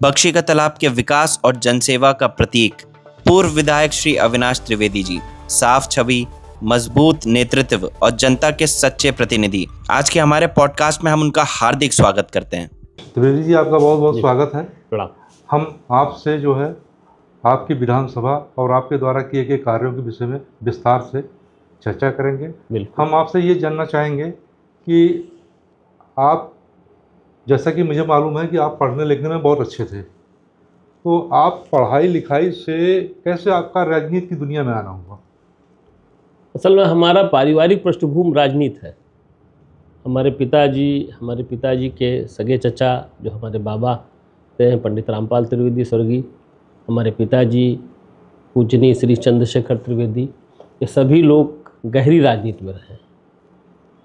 बख्शी का तालाब के विकास और जनसेवा का प्रतीक पूर्व विधायक श्री अविनाश त्रिवेदी जी, साफ छवि, मजबूत नेतृत्व और जनता के सच्चे प्रतिनिधि। आज के हमारे पॉडकास्ट में हम उनका हार्दिक स्वागत करते हैं। त्रिवेदी जी, आपका बहुत बहुत स्वागत है। प्रणाम। हम आपसे जो है आपकी विधानसभा और आपके द्वारा किए गए कार्यों के विषय में विस्तार से चर्चा करेंगे। हम आपसे ये जानना चाहेंगे कि आप, जैसा कि मुझे मालूम है कि आप पढ़ने लिखने में बहुत अच्छे थे, तो आप पढ़ाई लिखाई से कैसे आपका राजनीति की दुनिया में आना हुआ? असल में हमारा पारिवारिक पृष्ठभूमि राजनीति है। हमारे पिताजी के सगे चचा जो हमारे बाबा थे पंडित रामपाल त्रिवेदी स्वर्गीय, हमारे पिताजी पूजनीय श्री चंद्रशेखर त्रिवेदी, ये सभी लोग गहरी राजनीति में रहे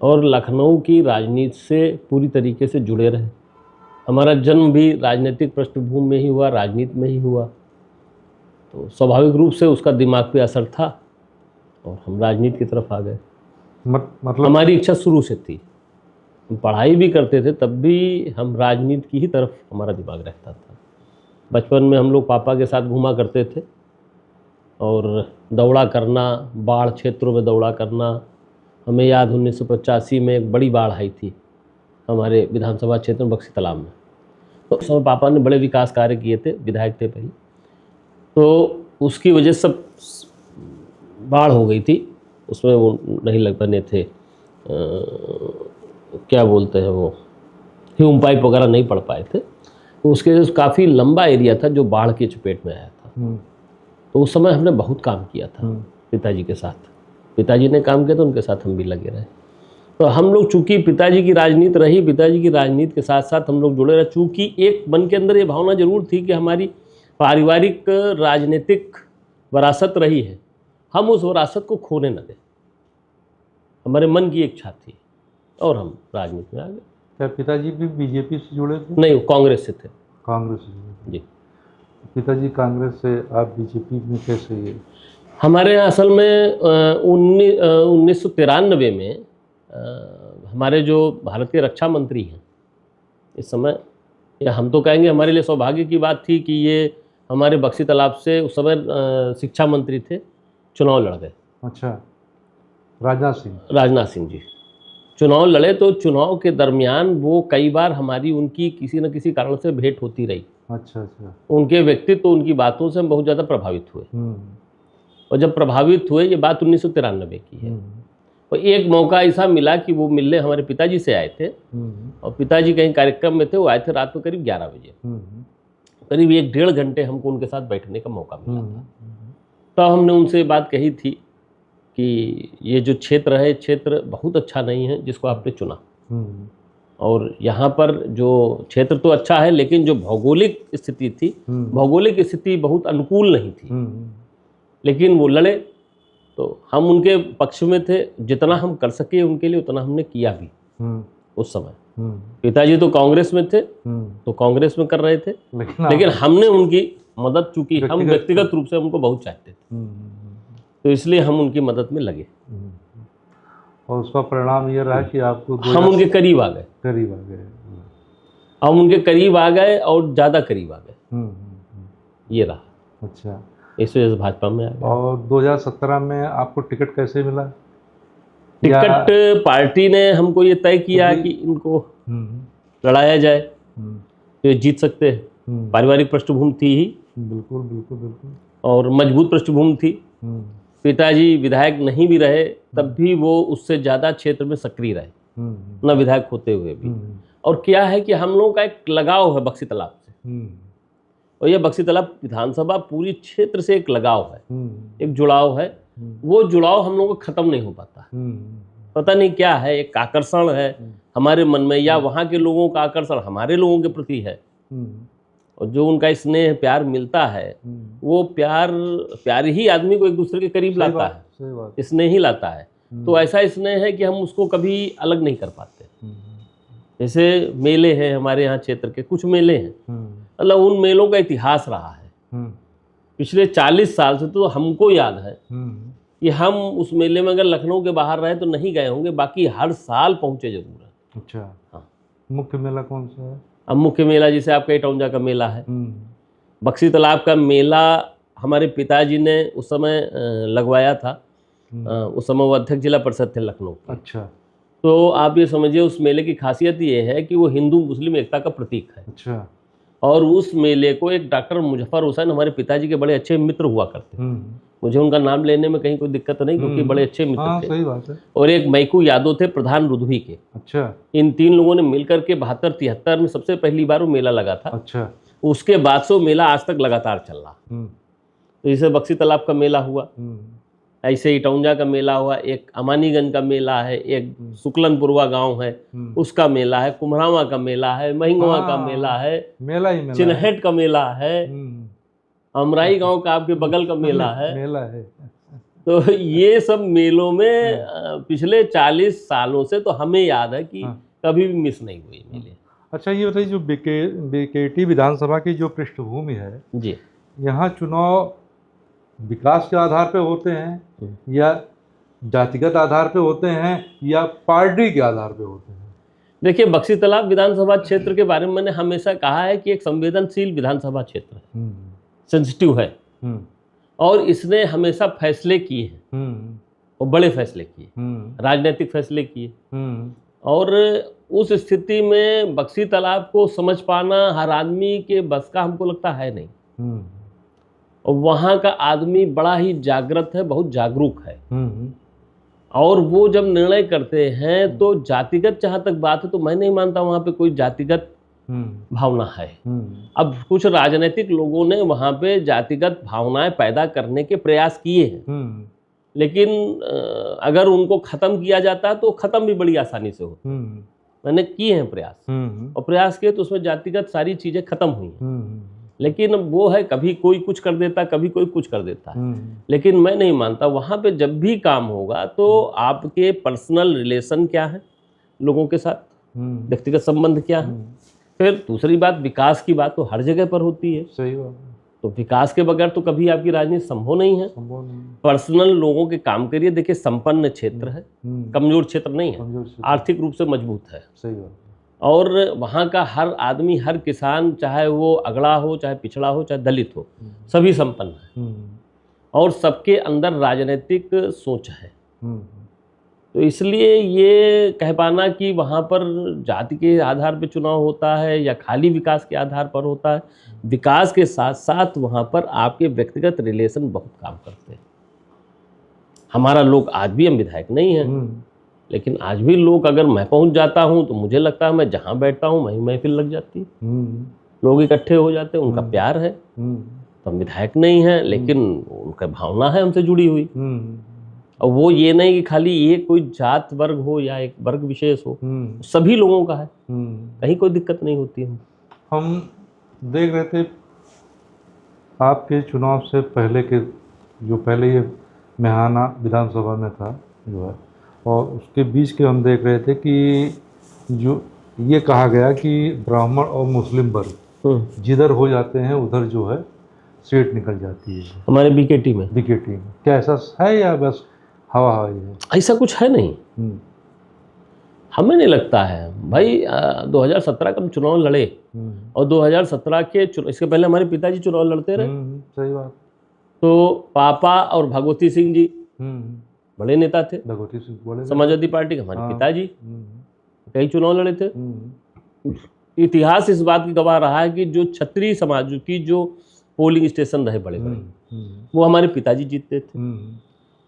और लखनऊ की राजनीति से पूरी तरीके से जुड़े रहे। हमारा जन्म भी राजनीतिक पृष्ठभूमि में ही हुआ, राजनीति में ही हुआ, तो स्वाभाविक रूप से उसका दिमाग पे असर था और हम राजनीति की तरफ आ गए। मतलब हमारी इच्छा शुरू से थी, हम पढ़ाई भी करते थे तब भी हम राजनीति की ही तरफ हमारा दिमाग रहता था। बचपन में हम लोग पापा के साथ घूमा करते थे और दौड़ा करना, बाढ़ क्षेत्रों में दौड़ा करना। हमें याद 1985 में एक बड़ी बाढ़ आई थी हमारे विधानसभा क्षेत्र में बख्शी तालाब में, तो उस समय पापा ने बड़े विकास कार्य किए थे, विधायक थे पहले, तो उसकी वजह से सब बाढ़ हो गई थी। उसमें वो नहीं लग बने थे, क्या बोलते हैं वो, ह्यूम पाइप वगैरह नहीं पड़ पाए थे, तो उसके वजह से काफ़ी लंबा एरिया था जो बाढ़ की चपेट में आया था। तो उस समय हमने बहुत काम किया था पिताजी के साथ। पिताजी ने काम किया तो उनके साथ हम भी लगे रहे। तो हम लोग चूँकि पिताजी की राजनीति रही, पिताजी की राजनीति के साथ साथ हम लोग जुड़े रहे। चूँकि एक मन के अंदर ये भावना जरूर थी कि हमारी पारिवारिक राजनीतिक विरासत रही है, हम उस विरासत को खोने न दें। हमारे मन की इच्छा थी और हम राजनीति में आ गए। क्या पिताजी भी बीजेपी से जुड़े थे? नहीं, वो कांग्रेस से थे। कांग्रेस से जुड़े थे। जी। पिताजी कांग्रेस से, आप बीजेपी में कैसे ये? हमारे यहाँ असल में 1993 में हमारे जो भारत के रक्षा मंत्री हैं इस समय, या हम तो कहेंगे हमारे लिए सौभाग्य की बात थी कि ये हमारे बख्शी तालाब से उस समय शिक्षा मंत्री थे, चुनाव लड़ गए। अच्छा, राजनाथ सिंह जी चुनाव लड़े, तो चुनाव के दरमियान वो कई बार हमारी उनकी किसी न किसी कारण से भेंट होती रही। अच्छा। उनके व्यक्तित्व, उनकी बातों से हम बहुत ज़्यादा प्रभावित हुए। और जब प्रभावित हुए, ये बात 1993 की है, और एक मौका ऐसा मिला कि वो मिलने हमारे पिताजी से आए थे और पिताजी कहीं कार्यक्रम में थे, वो आए थे रात में करीब 11 बजे। करीब 1-1.5 घंटे हमको उनके साथ बैठने का मौका मिला था। तो हमने उनसे बात कही थी कि ये जो क्षेत्र है, क्षेत्र बहुत अच्छा नहीं है जिसको आपने चुना, और यहाँ पर जो क्षेत्र तो अच्छा है लेकिन जो भौगोलिक स्थिति थी, भौगोलिक स्थिति बहुत अनुकूल नहीं थी। लेकिन वो लड़े तो हम उनके पक्ष में थे, जितना हम कर सके उनके लिए उतना हमने किया भी। उस समय पिताजी तो कांग्रेस में थे, तो कांग्रेस में कर रहे थे, लेकिन हमने उनकी मदद, चूंकि हम व्यक्तिगत रूप से उनको बहुत चाहते थे, तो इसलिए हम उनकी मदद में लगे। और उसका परिणाम ये रहा कि आपको हम उनके करीब आ गए। हम उनके करीब आ गए और ज़्यादा करीब आ गए, ये रहा। अच्छा, इस वजह से भाजपा में आ गए। और 2017 में आपको टिकट कैसे मिला? टिकट पार्टी ने हमको ये तय किया कि इनको लड़ाया जाए तो ये जीत सकते हैं। पारिवारिक पृष्ठभूमि थी ही, बिल्कुल, और मजबूत पृष्ठभूमि थी। पिताजी विधायक नहीं भी रहे तब भी वो उससे ज़्यादा क्षेत्र में सक्रिय रहे, न विधायक होते हुए भी। और क्या है कि हम लोगों का एक लगाव है बख्शी तालाब से, और यह बख्शी तालाब विधानसभा पूरी क्षेत्र से एक लगाव है, एक जुड़ाव है। वो जुड़ाव हम लोगों का खत्म नहीं हो पाता। पता नहीं क्या है, एक आकर्षण है हमारे मन में, या वहाँ के लोगों का आकर्षण हमारे लोगों के प्रति है, और जो उनका स्नेह प्यार मिलता है, वो प्यार ही आदमी को एक दूसरे के करीब लाता है, स्नेह ही लाता है। तो ऐसा स्नेह है कि हम उसको कभी अलग नहीं कर पाते। जैसे मेले हैं हमारे यहाँ क्षेत्र के, कुछ मेले हैं, मतलब उन मेलों का इतिहास रहा है पिछले 40 साल से। तो हमको याद है कि हम उस मेले में अगर लखनऊ के बाहर रहे तो नहीं गए होंगे, बाकी हर साल पहुँचे जरूर है। अच्छा, हाँ। मुख्य मेला कौन सा है? अब मुख्य मेला जैसे आपका इटौंजा का मेला है, बक्सी तालाब का मेला हमारे पिताजी ने उस समय लगवाया था। उस समय वो अध्यक्ष जिला परिषद थे लखनऊ के। अच्छा। तो आप ये समझिए उस मेले की खासियत ये है कि वो हिंदू मुस्लिम एकता का प्रतीक है। अच्छा। और उस मेले को एक डॉक्टर मुजफ्फर हुसैन हमारे पिताजी के बड़े अच्छे मित्र हुआ करते थे। मुझे उनका नाम लेने में कहीं कोई दिक्कत नहीं, क्योंकि बड़े अच्छे मित्र थे। सही बात है। और एक मैकू यादव थे प्रधान रुधवी के। अच्छा। इन 3 लोगों ने मिलकर के 72-73 में सबसे पहली बार वो मेला लगा था। अच्छा। उसके बाद से वो मेला आज तक लगातार चल रहा। तो जैसे बक्सी तालाब का मेला हुआ, ऐसे इटौंजा का मेला हुआ, एक अमानीगंज का मेला है, एक शुक्लनपुरवा गांव है उसका मेला है, कुम्हरावा का मेला है, महिंगवा का मेला है, मेला ही मेला, चिन्हट का मेला है, अमराई गांव का आपके बगल का मेला है। तो ये सब मेलों में पिछले 40 सालों से तो हमें याद है कि कभी भी मिस नहीं हुई मेले। अच्छा, ये बताइए जो बीकेटी विधानसभा की जो पृष्ठभूमि है जी, यहाँ चुनाव विकास के आधार पे होते हैं या जातिगत आधार पे होते हैं या पार्टी के आधार पे होते हैं? देखिए, बक्सी तालाब विधानसभा क्षेत्र के बारे में मैंने हमेशा कहा है कि एक संवेदनशील विधानसभा क्षेत्र है, सेंसिटिव है, और इसने हमेशा फैसले किए हैं और बड़े फैसले किए, राजनीतिक फैसले किए। और उस स्थिति में बक्सी तालाब को समझ पाना हर आदमी के बस का हमको लगता है नहीं। और वहाँ का आदमी बड़ा ही जागृत है, बहुत जागरूक है। और वो जब निर्णय करते हैं तो जातिगत जहाँ तक बात है तो मैं नहीं मानता वहाँ पे कोई जातिगत भावना है। अब कुछ राजनीतिक लोगों ने वहाँ पे जातिगत भावनाएं पैदा करने के प्रयास किए हैं, लेकिन अगर उनको ख़त्म किया जाता है तो ख़त्म भी बड़ी आसानी से हो। मैंने किए हैं प्रयास, और प्रयास किए तो उसमें जातिगत सारी चीज़ें ख़त्म हुई हैं। लेकिन वो है, कभी कोई कुछ कर देता, कभी कोई कुछ कर देता है। लेकिन मैं नहीं मानता वहाँ पे जब भी काम होगा तो आपके पर्सनल रिलेशन क्या है लोगों के साथ, व्यक्तिगत संबंध क्या है। फिर दूसरी बात, विकास की बात तो हर जगह पर होती है। सही बात। तो विकास के बगैर तो कभी आपकी राजनीति संभव नहीं है। पर्सनल लोगों के काम करिए। देखिए, संपन्न क्षेत्र है, कमजोर क्षेत्र नहीं है, आर्थिक रूप से मजबूत है। सही बात। और वहाँ का हर आदमी, हर किसान, चाहे वो अगड़ा हो, चाहे पिछड़ा हो, चाहे दलित हो, सभी संपन्न है और सबके अंदर राजनीतिक सोच है। तो इसलिए ये कह पाना कि वहाँ पर जाति के आधार पर चुनाव होता है या खाली विकास के आधार पर होता है, विकास के साथ साथ वहाँ पर आपके व्यक्तिगत रिलेशन बहुत काम करते हैं। हमारा लोग आज भी, हम विधायक नहीं हैं, लेकिन आज भी लोग, अगर मैं पहुंच जाता हूं तो मुझे लगता है मैं जहां बैठता हूं वहीं महफिल लग जाती है, लोग इकट्ठे हो जाते हैं, उनका प्यार है। तो हम विधायक नहीं हैं, लेकिन उनका भावना है हमसे जुड़ी हुई। और वो ये नहीं कि खाली ये कोई जात वर्ग हो या एक वर्ग विशेष हो, सभी लोगों का है, कहीं कोई दिक्कत नहीं होती है। हम देख रहे थे आपके चुनाव से पहले के, जो पहले ये मेहाना विधानसभा में था जो है, और उसके बीच के हम देख रहे थे कि जो ये कहा गया कि ब्राह्मण और मुस्लिम वर्ग जिधर हो जाते हैं उधर जो है सीट निकल जाती है हमारे बीकेटी में। क्या ऐसा है या बस हवा हवाई है? ऐसा कुछ है नहीं, हमें नहीं लगता है भाई। 2017 का हम चुनाव लड़े और 2017 के इसके पहले हमारे पिताजी चुनाव लड़ते रहे। सही बात। तो पापा और भगवती सिंह जी बड़े नेता थे, भगवती सिंह बड़े समाजवादी पार्टी के। हमारे पिताजी कई चुनाव लड़े थे। इतिहास इस बात की गवाह रहा है कि जो क्षत्रिय समाज की जो पोलिंग स्टेशन रहे बड़े बड़े, वो हमारे पिताजी जीतते थे।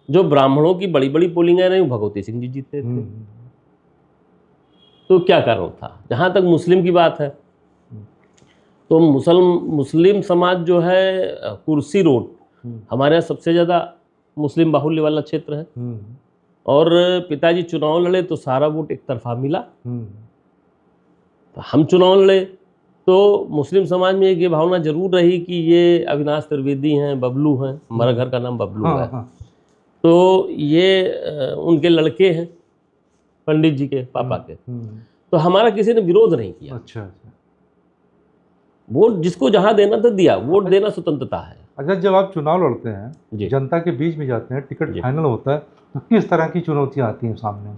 जो ब्राह्मणों की बड़ी बड़ी पोलिंगें रही, भगवती सिंह जी जीतते थे। तो क्या कारण था? जहाँ तक मुस्लिम की बात है तो मुस्लिम समाज जो है, कुर्सी रोड हमारे यहाँ सबसे ज़्यादा मुस्लिम बाहुल्य वाला क्षेत्र है। और पिताजी चुनाव लड़े तो सारा वोट एक तरफा मिला। तो हम चुनाव लड़े तो मुस्लिम समाज में एक ये भावना जरूर रही कि ये अविनाश त्रिवेदी हैं, बबलू हैं, हमारा घर का नाम बबलू है, तो ये उनके लड़के हैं, पंडित जी के पापा के। तो हमारा किसी ने विरोध नहीं किया। अच्छा। वोट जिसको जहाँ देना था दिया, वोट देना स्वतंत्रता है। अच्छा, जब आप चुनाव लड़ते हैं, जनता के बीच में जाते हैं, टिकट फाइनल होता है, तो किस तरह की चुनौतियाँ आती हैं सामने?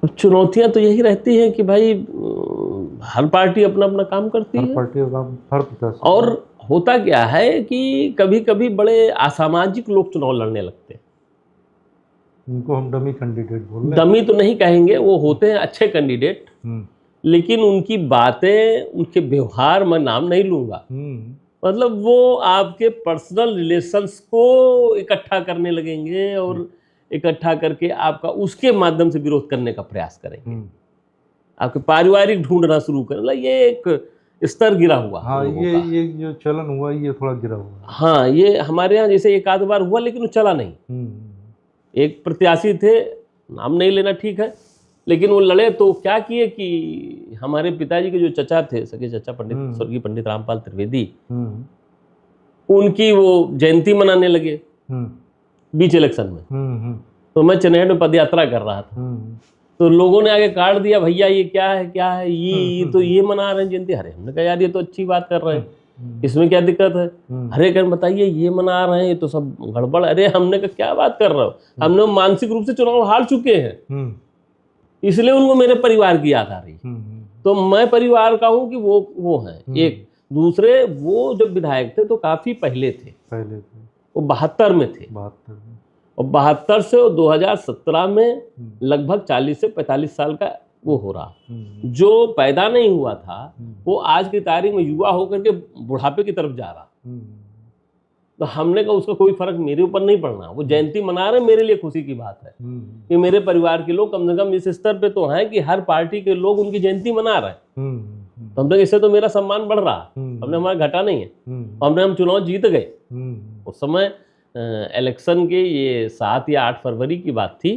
चुनौतियाँ तो यही रहती हैं कि भाई हर पार्टी अपना अपना काम करती हर है। पार्टी का काम, हर प्रत्याशी। और होता क्या है कि कभी कभी बड़े असामाजिक लोग चुनाव लड़ने लगते हैं। उनको हम डमी कैंडिडेट बोल रहे हैं। डमी तो नहीं कहेंगे, वो होते हैं अच्छे कैंडिडेट, लेकिन उनकी बातें, उनके व्यवहार, मैं नाम नहीं लूंगा, मतलब वो आपके पर्सनल रिलेशंस को इकट्ठा करने लगेंगे और इकट्ठा करके आपका उसके माध्यम से विरोध करने का प्रयास करेंगे, आपके पारिवारिक ढूंढना शुरू करें। मतलब ये एक स्तर गिरा हुआ है हाँ, लोगों ये का। ये जो चलन हुआ ये थोड़ा गिरा हुआ है। हाँ, ये हमारे यहाँ जैसे एक आध बार हुआ, लेकिन वो चला नहीं। एक प्रत्याशी थे, नाम नहीं लेना ठीक है, लेकिन वो लड़े तो क्या किए कि हमारे पिताजी के जो चचा थे, सगे चचा पंडित स्वर्गीय पंडित रामपाल त्रिवेदी, उनकी वो जयंती मनाने लगे बीच इलेक्शन में। तो मैं चनेहट में पदयात्रा कर रहा था, तो लोगों ने आगे काट दिया, भैया ये क्या है, क्या है ये तो ये मना रहे हैं जयंती। अरे हमने कहा यार ये तो अच्छी बात कर रहे हैं, इसमें क्या दिक्कत है? अरे कह बताइए ये मना रहे हैं, ये तो सब गड़बड़। अरे हमने कहा क्या बात कर रहे हो, हमने मानसिक रूप से चुनाव हार चुके हैं, इसलिए उनको मेरे परिवार की याद आ रही। तो मैं परिवार का हूँ कि वो हैं। एक दूसरे, वो जब विधायक थे तो काफी पहले थे, वो 72 में थे, और 72 से 2017 में लगभग 40 से 45 साल का वो हो रहा। जो पैदा नहीं हुआ था वो आज की तारीख में युवा होकर के बुढ़ापे की तरफ जा रहा। तो हमने कहा उसका कोई फर्क मेरे ऊपर नहीं पड़ना, वो जयंती मना रहे, मेरे लिए खुशी की बात है कि मेरे परिवार के लोग कम से कम इस स्तर पे तो हैं कि हर पार्टी के लोग उनकी जयंती मना रहे हैं। तो हमने इससे तो मेरा सम्मान बढ़ रहा, हमने हमारा घटा नहीं है, हम चुनाव जीत गए। उस समय इलेक्शन के ये 7 या 8 फरवरी की बात थी,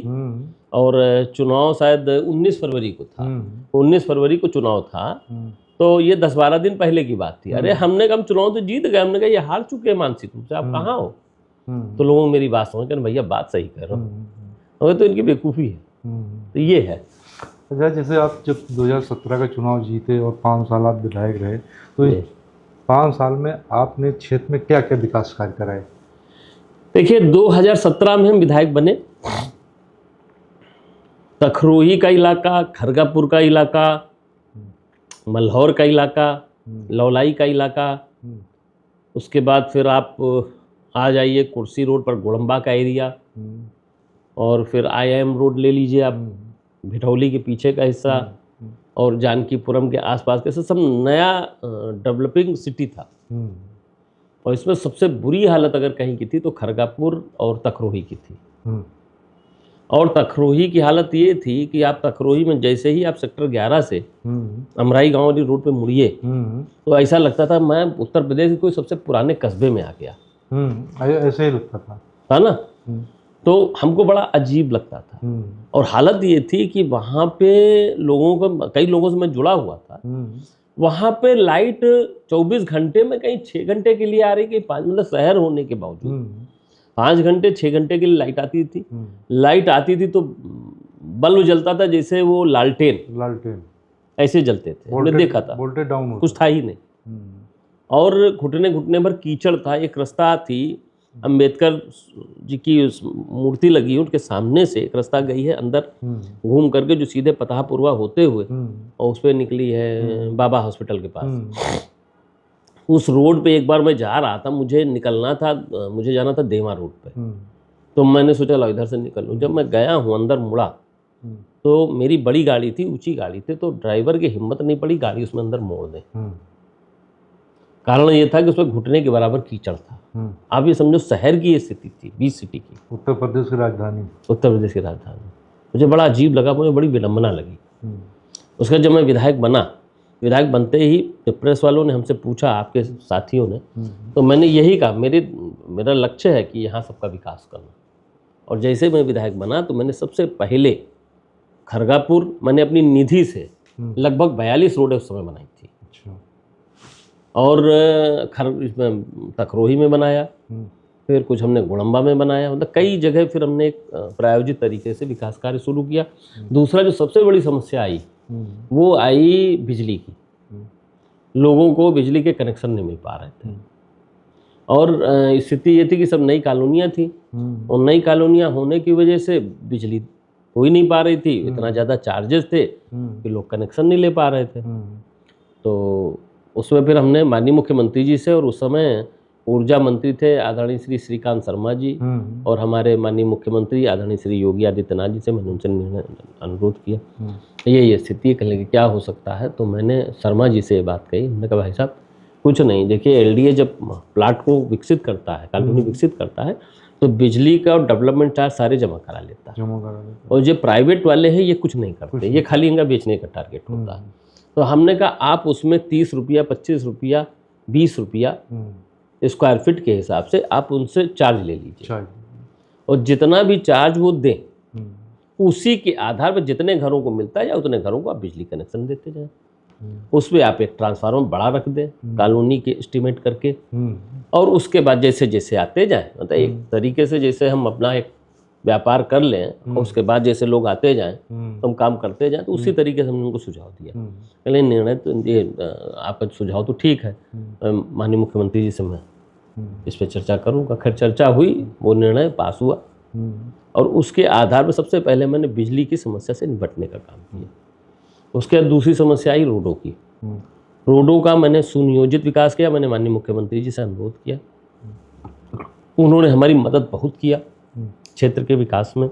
और चुनाव शायद 19 फरवरी को था। 19 फरवरी को चुनाव था, तो ये 10-12 दिन पहले की बात थी। अरे हमने कहा हम चुनाव तो जीत गए, हमने कहा ये हार चुके हैं मानसिक रूप से, आप कहाँ हो? तो लोगों ने मेरी बात समझ कर, भैया बात सही कह रहे हो, तो इनकी बेवकूफ़ी है। तो ये है। अच्छा, जैसे आप जब 2017 का चुनाव जीते और 5 साल आप विधायक रहे, तो इस 5 साल में आपने क्षेत्र में क्या क्या विकास कार्य कराए? देखिए 2017 में हम विधायक बने। तखरोही का इलाका, खरगापुर का इलाका, मल्हौर का इलाका, लौलाई का इलाका, उसके बाद फिर आप आ जाइए कुर्सी रोड पर गोड़म्बा का एरिया, और फिर IIM रोड ले लीजिए आप, भिठौली के पीछे का हिस्सा, और जानकीपुरम के आसपास के सब नया डेवलपिंग सिटी था। और इसमें सबसे बुरी हालत अगर कहीं की थी तो खरगापुर और तखरोही की थी। और तखरोही की हालत ये थी कि आप तखरोही में जैसे ही आप सेक्टर 11 से अमराई गांव वाली रोड पे मुड़िए, तो ऐसा लगता था मैं उत्तर प्रदेश के कोई सबसे पुराने कस्बे में आ गया। ऐसे ही लगता था ना? तो हमको बड़ा अजीब लगता था। और हालत ये थी कि वहाँ पे लोगों को, कई लोगों से मैं जुड़ा हुआ था, वहाँ पे लाइट 24 घंटे में कहीं 6 घंटे के लिए आ रही, कहीं 5, मतलब शहर होने के बावजूद 5 घंटे 6 घंटे के लिए लाइट आती थी। लाइट आती थी तो बल्ब जलता था जैसे वो लालटेन ऐसे जलते थे, हमने देखा था, वोल्टेज डाउन, कुछ था ही नहीं। और घुटने घुटने भर कीचड़ था। एक रास्ता थी, अंबेडकर जी की मूर्ति लगी है उनके सामने से एक रास्ता गई है अंदर घूम करके, जो सीधे पताहपुरवा होते हुए और उस पर निकली है बाबा हॉस्पिटल के पास। उस रोड पे एक बार मैं जा रहा था, मुझे निकलना था, मुझे जाना था देवा रोड पे, तो मैंने सोचा लो इधर से निकल लूँ। जब मैं गया हूँ अंदर मुड़ा, तो मेरी बड़ी गाड़ी थी, ऊंची गाड़ी थी, तो ड्राइवर की हिम्मत नहीं पड़ी गाड़ी उसमें अंदर मोड़ दे। कारण ये था कि उसमें घुटने के बराबर कीचड़ था। आप ये समझो शहर की ये स्थिति थी, 20 सिटी की, उत्तर प्रदेश की राजधानी। मुझे बड़ा अजीब लगा, मुझे बड़ी विडम्बना लगी। उसका जब मैं विधायक बना, विधायक बनते ही प्रेस वालों ने हमसे पूछा, आपके साथियों ने, तो मैंने यही कहा मेरा लक्ष्य है कि यहाँ सबका विकास करना। और जैसे मैं विधायक बना तो मैंने सबसे पहले खरगापुर, मैंने अपनी निधि से लगभग 42 रोडें उस समय बनाई थी। और इसमें तखरोही में बनाया, फिर कुछ हमने गोड़म्बा में बनाया, मतलब कई जगह फिर हमने एक प्रायोजित तरीके से विकास कार्य शुरू किया। दूसरा जो सबसे बड़ी समस्या आई वो आई बिजली की। लोगों को बिजली के कनेक्शन नहीं मिल पा रहे थे, और स्थिति ये थी कि सब नई कॉलोनियाँ थी, और नई कॉलोनियाँ होने की वजह से बिजली हो ही नहीं पा रही थी, इतना ज़्यादा चार्जेस थे कि लोग कनेक्शन नहीं ले पा रहे थे। तो उसमें फिर हमने माननीय मुख्यमंत्री जी से, और उस समय ऊर्जा मंत्री थे आदरणीय श्री श्रीकांत शर्मा जी, और हमारे माननीय मुख्यमंत्री आदरणीय श्री योगी आदित्यनाथ जी से मैंने उनसे अनुरोध किया, ये स्थिति है, कहने लगे क्या हो सकता है। तो मैंने शर्मा जी से ये बात कही, उन्होंने कहा भाई साहब कुछ नहीं, देखिए एलडीए जब प्लाट को विकसित करता है, कॉलोनी विकसित करता है, तो बिजली का और डेवलपमेंट चार्ज सारे जमा करा लेता है, और जो प्राइवेट वाले हैं ये कुछ नहीं करते, ये खाली इनका बेचने का टारगेट होता है। तो हमने कहा आप उसमें 30 रुपया, 25 रुपया, 20 रुपया स्क्वायर फीट के हिसाब से आप उनसे चार्ज ले लीजिए, और जितना भी चार्ज वो दें उसी के आधार पर जितने घरों को मिलता है या उतने घरों को आप बिजली कनेक्शन देते जाएं। उस पर आप एक ट्रांसफार्मर बड़ा रख दें कॉलोनी के एस्टिमेट करके, और उसके बाद जैसे जैसे आते जाएं, मतलब एक तरीके से जैसे हम अपना एक व्यापार कर लें, और उसके बाद जैसे लोग आते जाएं तो हम काम करते जाएं, तो उसी तरीके से हमने उनको सुझाव दिया। पहले निर्णय तो ये आपका सुझाव तो ठीक है, माननीय मुख्यमंत्री जी से मैं इस पर चर्चा करूँगा। खैर चर्चा हुई, वो निर्णय पास हुआ, और उसके आधार पर सबसे पहले मैंने बिजली की समस्या से निपटने का काम किया। उसके बाद दूसरी समस्या आई रोडों की। रोडों का मैंने सुनियोजित विकास किया, मैंने माननीय मुख्यमंत्री जी से अनुरोध किया, उन्होंने हमारी मदद बहुत किया क्षेत्र के विकास में,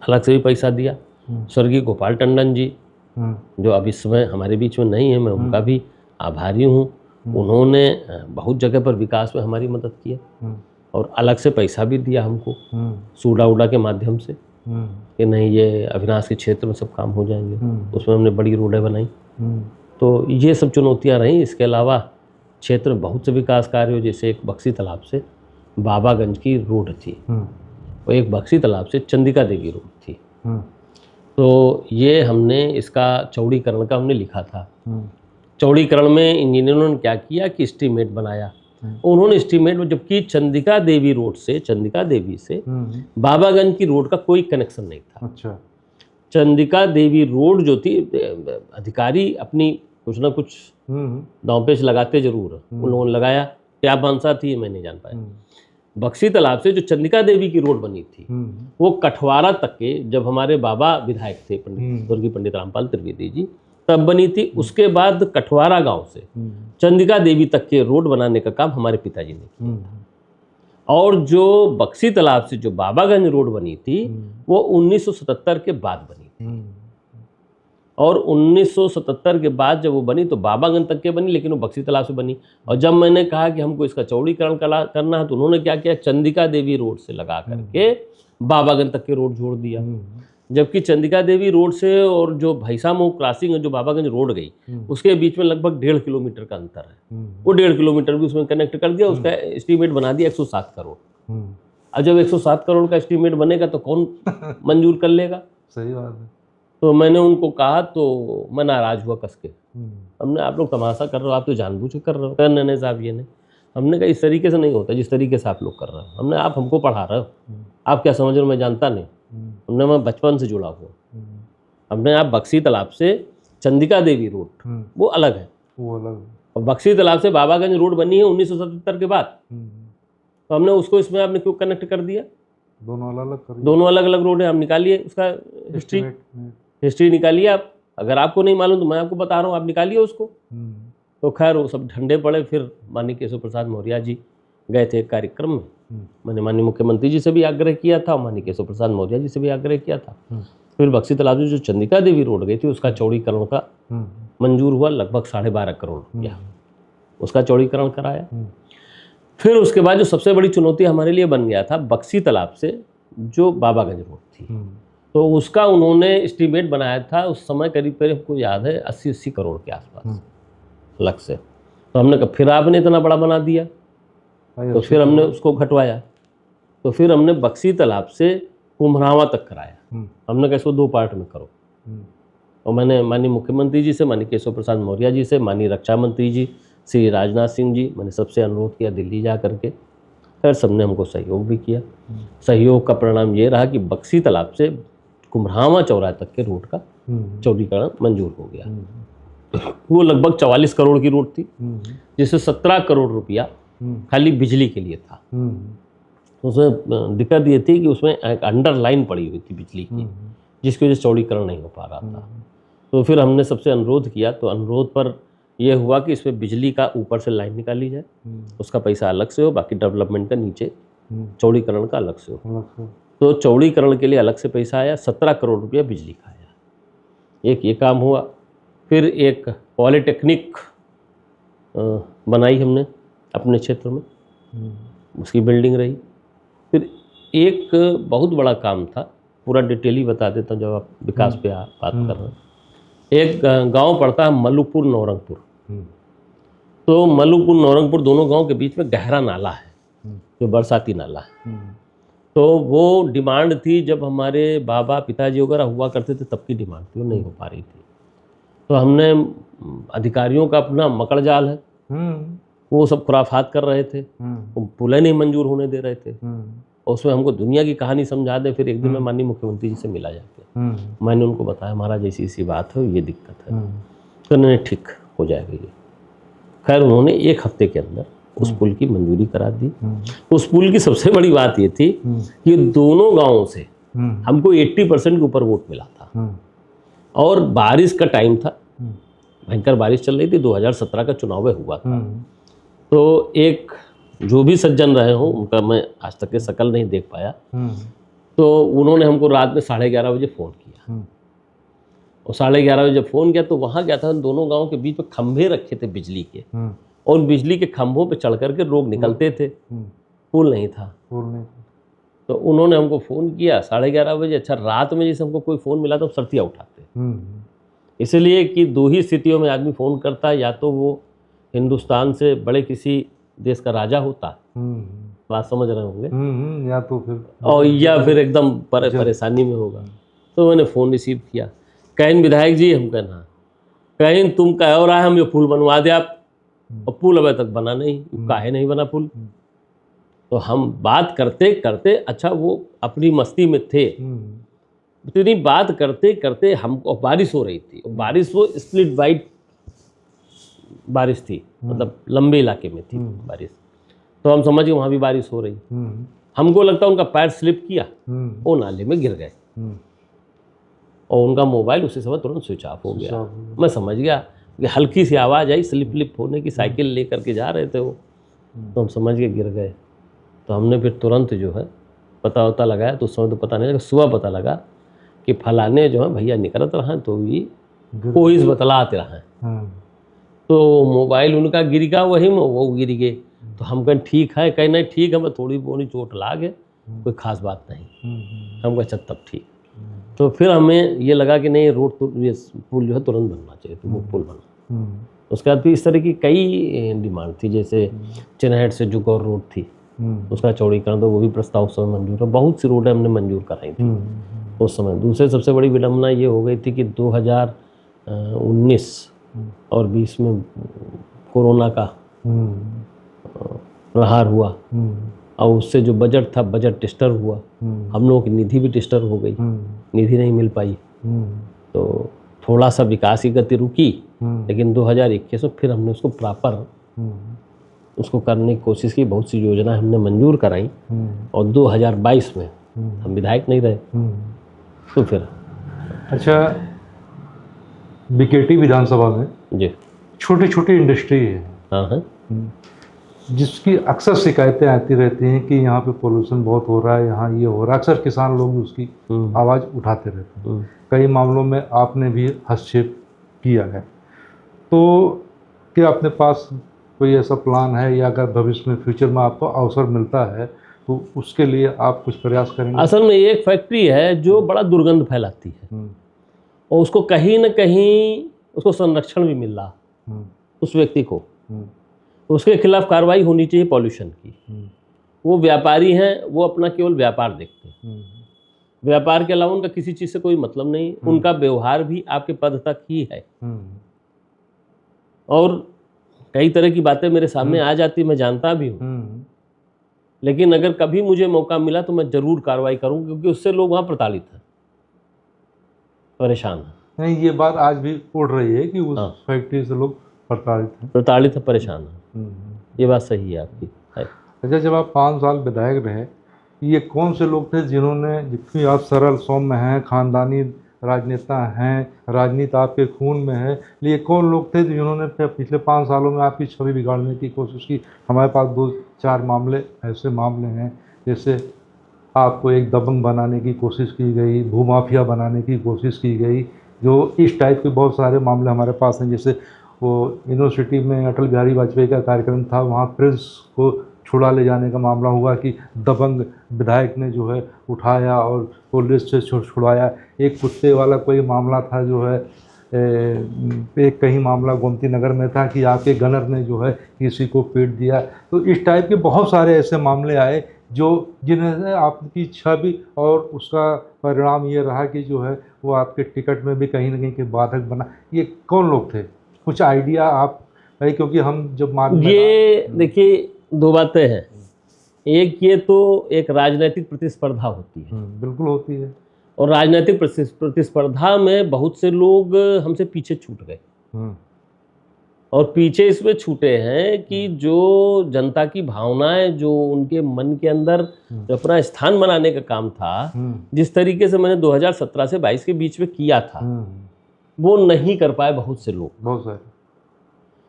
अलग से भी पैसा दिया। स्वर्गीय गोपाल टंडन जी जो अब इस समय हमारे बीच में नहीं है, मैं उनका भी आभारी हूँ, उन्होंने बहुत जगह पर विकास में हमारी मदद किया, और अलग से पैसा भी दिया हमको सूडा उडा के माध्यम से, कि नहीं ये अविनाश के क्षेत्र में सब काम हो जाएंगे। उसमें हमने बड़ी रोडें बनाई। तो ये सब चुनौतियां रहीं। इसके अलावा क्षेत्र में बहुत से विकास कार्य, जैसे एक बक्सी तालाब से बाबागंज की रोड थी, और एक बक्सी तालाब से चंदिका देवी रोड थी। तो ये हमने इसका चौड़ीकरण का हमने लिखा था। चौड़ीकरण में इंजीनियरों ने क्या किया कि एस्टीमेट बनाया, उन्होंने एस्टीमेट में, जबकि चंदिका देवी रोड से, चंदिका देवी से बाबागंज की रोड का कोई कनेक्शन नहीं था। अच्छा। चंदिका देवी रोड जो थी, अधिकारी अपनी कुछ ना कुछ दांव पेच लगाते जरूर, उन लोगों ने लगाया, क्या मंशा थी मैं नहीं जान पाया। बक्सी तालाब से जो चंदिका देवी की रोड बनी थी वो कठवारा तक के, जब हमारे बाबा विधायक थे स्वर्गीय पंडित रामपाल त्रिवेदी जी, तब बनी थी। उसके बाद कठवारा गांव से चंदिका देवी तक के रोड बनाने का काम हमारे पिताजी ने किया। और जो बक्सी तालाब से जो बाबागंज रोड बनी थी वो 1977 के बाद बनी थी, और 1977 के बाद जब वो बनी तो बाबागंज तक के बनी, लेकिन वो बक्सी तालाब से बनी। और जब मैंने कहा कि हमको इसका चौड़ीकरण करना है, तो उन्होंने क्या किया, चंदिका देवी रोड से लगा करके बाबागंज तक के रोड जोड़ दिया। जबकि चंदिका देवी रोड से और जो भैसामऊ क्रॉसिंग है, जो बाबागंज रोड गई, उसके बीच में लगभग 1.5 किलोमीटर का अंतर है। वो 1.5 किलोमीटर भी उसमें कनेक्ट कर दिया। उसका एस्टीमेट बना दिया 107 करोड़। अब जब 107 करोड़ का एस्टीमेट बनेगा तो कौन मंजूर कर लेगा? सही बात है। तो मैंने उनको कहा, तो मैं नाराज हुआ कस के। हमने, आप लोग तमाशा कर रहे हो, आप तो जानबूझ के कर रहे हो। नहीं साहब ये नहीं, हमने कहा इस तरीके से नहीं होता जिस तरीके से आप लोग कर रहे हो। हमने, आप हमको पढ़ा रहे हो, आप क्या समझ रहे हो मैं जानता नहीं। हमने, मैं बचपन से जुड़ा हुआ। हमने, आप बक्सी तालाब से चंदिका देवी रोड वो अलग है, वो अलग है, और बक्सी तालाब से बाबागंज रोड बनी है 1977 के बाद। तो हमने उसको इसमें आपने क्यों कनेक्ट कर दिया? दोनों अलग अलग रोड है। हम निकालिए उसका हिस्ट्री निकालिए आप। अगर आपको नहीं मालूम तो मैं आपको बता रहा हूँ, आप निकालिए उसको। तो खैर वो सब ठंडे पड़े। फिर माननीय केशव प्रसाद मौर्य जी गए थे एक कार्यक्रम में, मैंने माननीय मुख्यमंत्री जी से भी आग्रह किया था, माननीय केशव प्रसाद मौर्य जी से भी आग्रह किया था। फिर बक्सी तालाब में जो चंदिका देवी रोड गई थी उसका चौड़ीकरण का मंजूर हुआ, लगभग 12.5 करोड़ रुपया उसका चौड़ीकरण कराया। फिर उसके बाद जो सबसे बड़ी चुनौती हमारे लिए बन गया था बक्सी तालाब से जो बाबागंज रोड थी, तो उसका उन्होंने एस्टीमेट बनाया था उस समय करीब हमको याद है 80 करोड़ के आसपास अलग से। तो हमने कहा फिर आपने इतना बड़ा बना दिया, तो फिर हमने उसको घटवाया। तो फिर हमने बक्सी तालाब से कुम्हरावा तक कराया। हमने कहा इसको 2 पार्ट में करो। और मैंने माननीय मुख्यमंत्री जी से, माननीय केशव प्रसाद मौर्य जी से, माननीय रक्षा मंत्री जी श्री राजनाथ सिंह जी, मैंने सबसे अनुरोध किया दिल्ली जा करके। खैर सबने हमको सहयोग भी किया। सहयोग का परिणाम ये रहा कि बक्सी तालाब से कुम्हरावा चौराहे तक के रोड का चौड़ीकरण मंजूर हो गया। वो लगभग 44 करोड़ की रोड थी, जिससे 17 करोड़ रुपया खाली बिजली के लिए था। उसमें दिक्कत ये थी कि उसमें एक अंडरलाइन पड़ी हुई थी बिजली की, जिसकी वजह से चौड़ीकरण नहीं हो पा रहा था। तो फिर हमने सबसे अनुरोध किया, तो अनुरोध पर यह हुआ कि इसमें बिजली का ऊपर से लाइन निकाली जाए, उसका पैसा अलग से हो, बाकी डेवलपमेंट का नीचे चौड़ीकरण का अलग से हो। तो चौड़ीकरण के लिए अलग से पैसा आया, 17 करोड़ रुपया बिजली का आया। एक ये काम हुआ। फिर एक पॉलिटेक्निक बनाई हमने अपने क्षेत्र में, उसकी बिल्डिंग रही। फिर एक बहुत बड़ा काम था, पूरा डिटेल ही बता देता हूँ जब आप विकास पे बात कर रहे हैं। एक गांव पड़ता है मल्लूपुर नौरंगपुर। तो मल्लूपुर नौरंगपुर दोनों गांव के बीच में गहरा नाला है, जो बरसाती नाला है। तो वो डिमांड थी, जब हमारे बाबा पिताजी वगैरह हुआ करते थे तब की डिमांड थी, वो नहीं हो पा रही थी। तो हमने अधिकारियों का अपना मकड़ जाल है, वो सब खुराफात कर रहे थे, वो पुल नहीं मंजूर होने दे रहे थे। और उसमें हमको दुनिया की कहानी समझा दे। फिर एक दिन मैं माननीय मुख्यमंत्री जी से मिला जाके, मैंने उनको बताया महाराज ऐसी बात है, ये दिक्कत है। तो उन्होंने ठीक हो जाएगा ये। खैर उन्होंने 1 हफ्ते के अंदर उस पुल की मंजूरी करा दी। उस पुल की सबसे बड़ी बात ये थी कि दोनों गांवों से हमको 80% के ऊपर वोट मिला था। और बारिश का टाइम था, भयंकर बारिश चल रही थी, 2017 का चुनाव हुआ था। तो एक जो भी सज्जन रहे हों, उनका मैं आज तक के शकल नहीं देख पाया, तो उन्होंने हमको रात में 11:30 बजे फ़ोन किया। और 11:30 बजे जब फ़ोन किया तो वहाँ गया था, दोनों गांव के बीच में खंभे रखे थे बिजली के, और बिजली के खंभों पे चढ़ करके लोग निकलते थे, पुल नहीं था। तो उन्होंने हमको फ़ोन किया 11:30 बजे। अच्छा, रात में जैसे हमको कोई फ़ोन मिला तो सर्तियाँ उठाते, इसलिए कि 2 ही स्थितियों में आदमी फ़ोन करता है, या तो वो हिंदुस्तान से बड़े किसी देश का राजा होता, बात समझ रहे होंगे, या तो फिर और या फिर एकदम परेशानी में होगा। तो मैंने फ़ोन रिसीव किया, कहीं विधायक जी, हम कहना कहीं तुम कह रहा है हम ये पुल बनवा दे आप, और पुल अभी तक बना नहीं, काहे नहीं बना पुल। तो हम बात करते करते, अच्छा वो अपनी मस्ती में थे, इतनी बात करते करते हमको बारिश हो रही थी, और बारिश वो स्प्लिट वाइट बारिश थी, मतलब लंबे इलाके में थी बारिश। तो हम समझ गए वहाँ भी बारिश हो रही। हमको लगता उनका पैर स्लिप किया, वो नाले में गिर गए, और उनका मोबाइल उसी समय तुरंत स्विच ऑफ हो गया। मैं समझ गया कि हल्की सी आवाज़ आई स्लिप होने की, साइकिल लेकर के जा रहे थे वो, तो हम समझ के गिर गए। तो हमने फिर तुरंत जो है पता लगाया, तो उस समय तो पता नहीं लगा, सुबह पता लगा कि फलाने जो है भैया निकलत रहे, तो ये कोई बतलाते रहे। तो मोबाइल उनका गिर गया, वही में वो गिर गए। तो हम कहें ठीक है, कहीं नहीं ठीक है, मैं थोड़ी बोनी चोट लागे, कोई ख़ास बात नहीं। हम कहें तब ठीक। तो फिर हमें ये लगा कि नहीं, रोड तो ये पुल जो है तुरंत बनना चाहिए, तो वो पुल बना। उसके बाद भी इस तरह की कई डिमांड थी, जैसे चिन्हट से जुगौर रोड थी, उसका चौड़ीकरण, तो वो भी प्रस्ताव उस समय मंजूर है। बहुत सी रोडें हमने मंजूर कराई थी उस समय। दूसरे सबसे बड़ी विडम्बना ये हो गई थी कि 2019 और 20 में कोरोना का प्रहार हुआ, और उससे जो बजट था, बजट डिस्टर्ब हुआ, हम लोगों की निधि भी डिस्टर्ब हो गई, निधि नहीं मिल पाई। तो थोड़ा सा विकास की गति रुकी, लेकिन 2021 में फिर हमने उसको प्रॉपर उसको करने की कोशिश की, बहुत सी योजना हमने मंजूर कराई, और 2022 में हम विधायक नहीं रहे, तो फिर अच्छा, बीकेटी विधानसभा में जी छोटी छोटी इंडस्ट्री है, हाँ, जिसकी अक्सर शिकायतें आती रहती हैं कि यहाँ पे पोल्यूशन बहुत हो रहा है, यहाँ ये हो रहा है। अक्सर किसान लोग भी उसकी आवाज़ उठाते रहते हैं। कई मामलों में आपने भी हस्तक्षेप किया है। तो क्या अपने पास कोई ऐसा प्लान है, या अगर भविष्य में फ्यूचर में आपको अवसर मिलता है तो उसके लिए आप कुछ प्रयास करेंगे? असल में एक फैक्ट्री है जो बड़ा दुर्गंध फैलाती है, और उसको कहीं न कहीं उसको संरक्षण भी मिल रहा उस व्यक्ति को, उसके खिलाफ कार्रवाई होनी चाहिए पॉल्यूशन की। वो व्यापारी हैं, वो अपना केवल व्यापार देखते हैं, व्यापार के अलावा उनका किसी चीज़ से कोई मतलब नहीं। उनका व्यवहार भी आपके पद तक ही है, और कई तरह की बातें मेरे सामने आ जाती, मैं जानता भी हूँ, लेकिन अगर कभी मुझे मौका मिला तो मैं ज़रूर कार्रवाई करूँ, क्योंकि उससे लोग वहाँ प्रताड़ित हैं, परेशान हैं। नहीं, ये बात आज भी उड़ रही है कि उस फैक्ट्री से लोग प्रताड़ित है, परेशान है। ये बात सही है आपकी। अच्छा, जब आप 5 साल विधायक रहे, ये कौन से लोग थे जिन्होंने, जितनी आप सरल सौम्य हैं, खानदानी राजनेता हैं, राजनीति आपके खून में है, लेकिन कौन लोग थे जिन्होंने पिछले 5 सालों में आपकी छवि बिगाड़ने की कोशिश की? हमारे पास 2-4 मामले ऐसे मामले हैं, जैसे आपको एक दबंग बनाने की कोशिश की गई, भूमाफिया बनाने की कोशिश की गई, जो इस टाइप के बहुत सारे मामले हमारे पास हैं। जैसे वो यूनिवर्सिटी में अटल बिहारी वाजपेयी का कार्यक्रम था, वहाँ प्रिंस को छुड़ा ले जाने का मामला हुआ कि दबंग विधायक ने जो है उठाया और पुलिस से छुड़वाया। एक कुत्ते वाला कोई मामला था जो है, एक कहीं मामला गोमती नगर में था कि आपके गनर ने जो है किसी को पीट दिया। तो इस टाइप के बहुत सारे ऐसे मामले आए जो जिन्हें आपकी छवि और उसका परिणाम ये रहा कि जो है वो आपके टिकट में भी कहीं ना कहीं के बाधक बना। ये कौन लोग थे, कुछ आइडिया आप भाई? क्योंकि हम जब ये देखिए 2 बातें हैं। एक ये तो एक राजनीतिक प्रतिस्पर्धा होती है, बिल्कुल होती है, और राजनीतिक प्रतिस्पर्धा में बहुत से लोग हमसे पीछे छूट गए, और पीछे इसमें छूटे हैं कि जो जनता की भावनाएं, जो उनके मन के अंदर जो अपना स्थान बनाने का काम था, जिस तरीके से मैंने 2017 से 22 के बीच में किया था, वो नहीं कर पाए बहुत से लोग, बहुत सारे।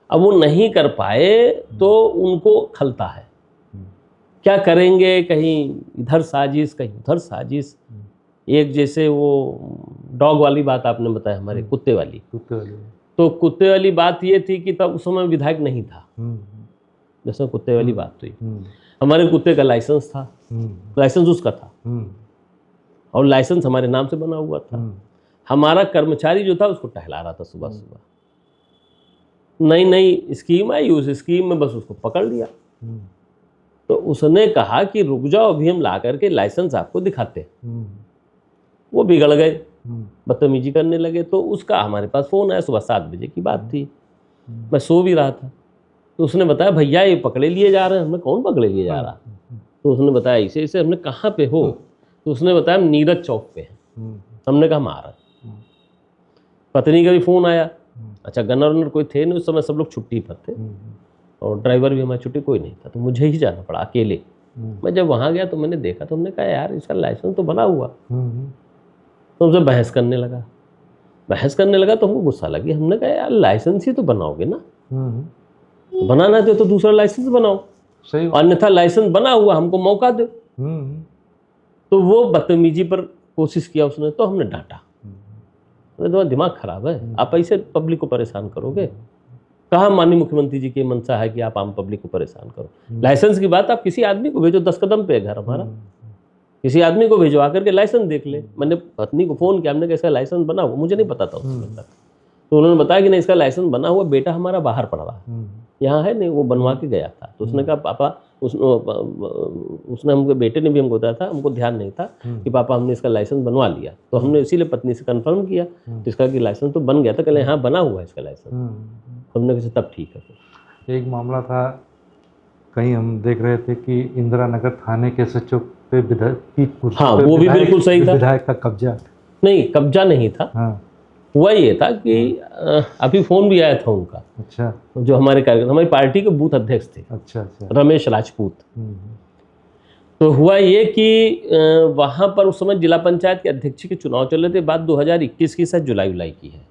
अब वो नहीं कर पाए तो उनको खलता है, क्या करेंगे, कहीं इधर साजिश कहीं उधर साजिश। एक जैसे वो डॉग वाली बात आपने बताया, हमारे कुत्ते वाली, तो कुत्ते वाली बात ये थी कि तब उस समय विधायक नहीं था, जैसे कुत्ते वाली बात हुई, हमारे कुत्ते का लाइसेंस था, लाइसेंस उसका था, और लाइसेंस हमारे नाम से बना हुआ था। हमारा कर्मचारी जो था उसको टहला रहा था सुबह सुबह, नई स्कीम आई, उस स्कीम में बस उसको पकड़ लिया। तो उसने कहा कि रुक जाओ, अभी हम ला करके लाइसेंस आपको दिखाते। वो बिगड़ गए, बदतमीजी करने लगे। तो उसका हमारे पास फ़ोन आया, सुबह 7 बजे की बात थी, मैं सो भी रहा था। तो उसने बताया भैया ये पकड़े लिए जा रहे हैं। हमने कौन पकड़े लिए जा रहा? तो उसने बताया ऐसे ऐसे। हमने कहाँ पे हो? तो उसने बताया हम नीरज चौक पे हैं। हमने कहा मारा। पत्नी का भी फ़ोन आया। अच्छा, गनर वनर कोई थे नहीं उस समय, सब लोग छुट्टी पर थे, और ड्राइवर भी हमारी छुट्टी कोई नहीं था, तो मुझे ही जाना पड़ा अकेले। मैं जब वहाँ गया तो मैंने देखा, तो हमने कहा यार इसका लाइसेंस तो बना हुआ। तो हमसे बहस करने लगा तो हमको गुस्सा लगी। हमने कहा यार लाइसेंस ही तो बनाओगे ना, तो बनाना दे तो दूसरा लाइसेंस बनाओ, सही, अन्यथा लाइसेंस बना हुआ हमको मौका दो। तो वो बदतमीजी पर कोशिश किया उसने, तो हमने डांटा, तुम्हारा दिमाग खराब है, आप ऐसे पब्लिक को परेशान करोगे? कहा माननीय मुख्यमंत्री जी की मंशा है कि आप आम पब्लिक को परेशान करो। लाइसेंस की बात आप किसी आदमी को भेजो, 10 कदम पे है घर हमारा, किसी आदमी को भेजो आकर के लाइसेंस देख ले। मैंने पत्नी को फ़ोन किया, हमने कहा इसका लाइसेंस बना हुआ, मुझे नहीं पता था उस समय तक। तो उन्होंने बताया कि नहीं इसका लाइसेंस बना हुआ, बेटा हमारा बाहर पड़ रहा है, यहाँ है नहीं, वो बनवा के गया था। तो उसने कहा पापा, उसने हमको, बेटे ने भी हमको बताया था, हमको ध्यान नहीं था कि पापा हमने इसका लाइसेंस बनवा लिया। तो हमने इसीलिए पत्नी से कंफर्म किया तो इसका कि लाइसेंस तो बन गया था। कहले हाँ बना हुआ है इसका लाइसेंस। हमने कहा तब ठीक है। एक मामला था, कहीं हम देख रहे थे कि इंदिरा नगर थाने के SHO पे विधायक की कुर्सी, हाँ वो भी बिल्कुल सही था, विधायक का कब्जा नहीं, कब्जा नहीं था। हाँ। हुआ ये था कि अभी फ़ोन भी आया था उनका। अच्छा। जो हमारे कार्यक्रम, हमारी पार्टी के बूथ अध्यक्ष थे। अच्छा। रमेश राजपूत। तो हुआ ये कि वहाँ पर उस समय जिला पंचायत के अध्यक्ष के चुनाव चल रहे थे, बात 2021 की, शायद जुलाई की है।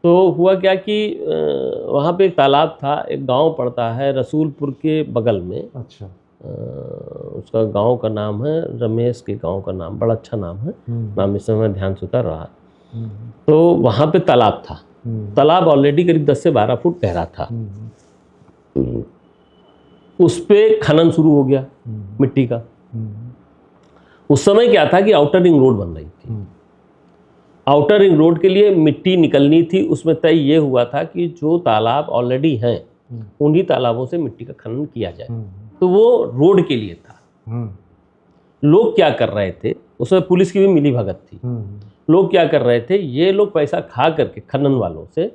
तो हुआ क्या कि वहाँ पे एक तालाब था, एक गांव पड़ता है रसूलपुर के बगल में। अच्छा। उसका गांव का नाम है, रमेश के गांव का नाम, बड़ा अच्छा नाम है, नाम इस समय ध्यान से उतर रहा। तो वहाँ पे तालाब था। तालाब ऑलरेडी करीब 10 से 12 फुट गहरा था। उस पे खनन शुरू हो गया मिट्टी का। उस समय क्या था कि आउटर रिंग रोड बन रही थी। आउटर रिंग रोड के लिए मिट्टी निकलनी थी। उसमें तय ये हुआ था कि जो तालाब ऑलरेडी हैं उन्हीं तालाबों से मिट्टी का खनन किया जाए। तो वो रोड के लिए था। लोग क्या कर रहे थे, उसमें पुलिस की भी मिली भगत थी। लोग क्या कर रहे थे, ये लोग पैसा खा करके खनन वालों से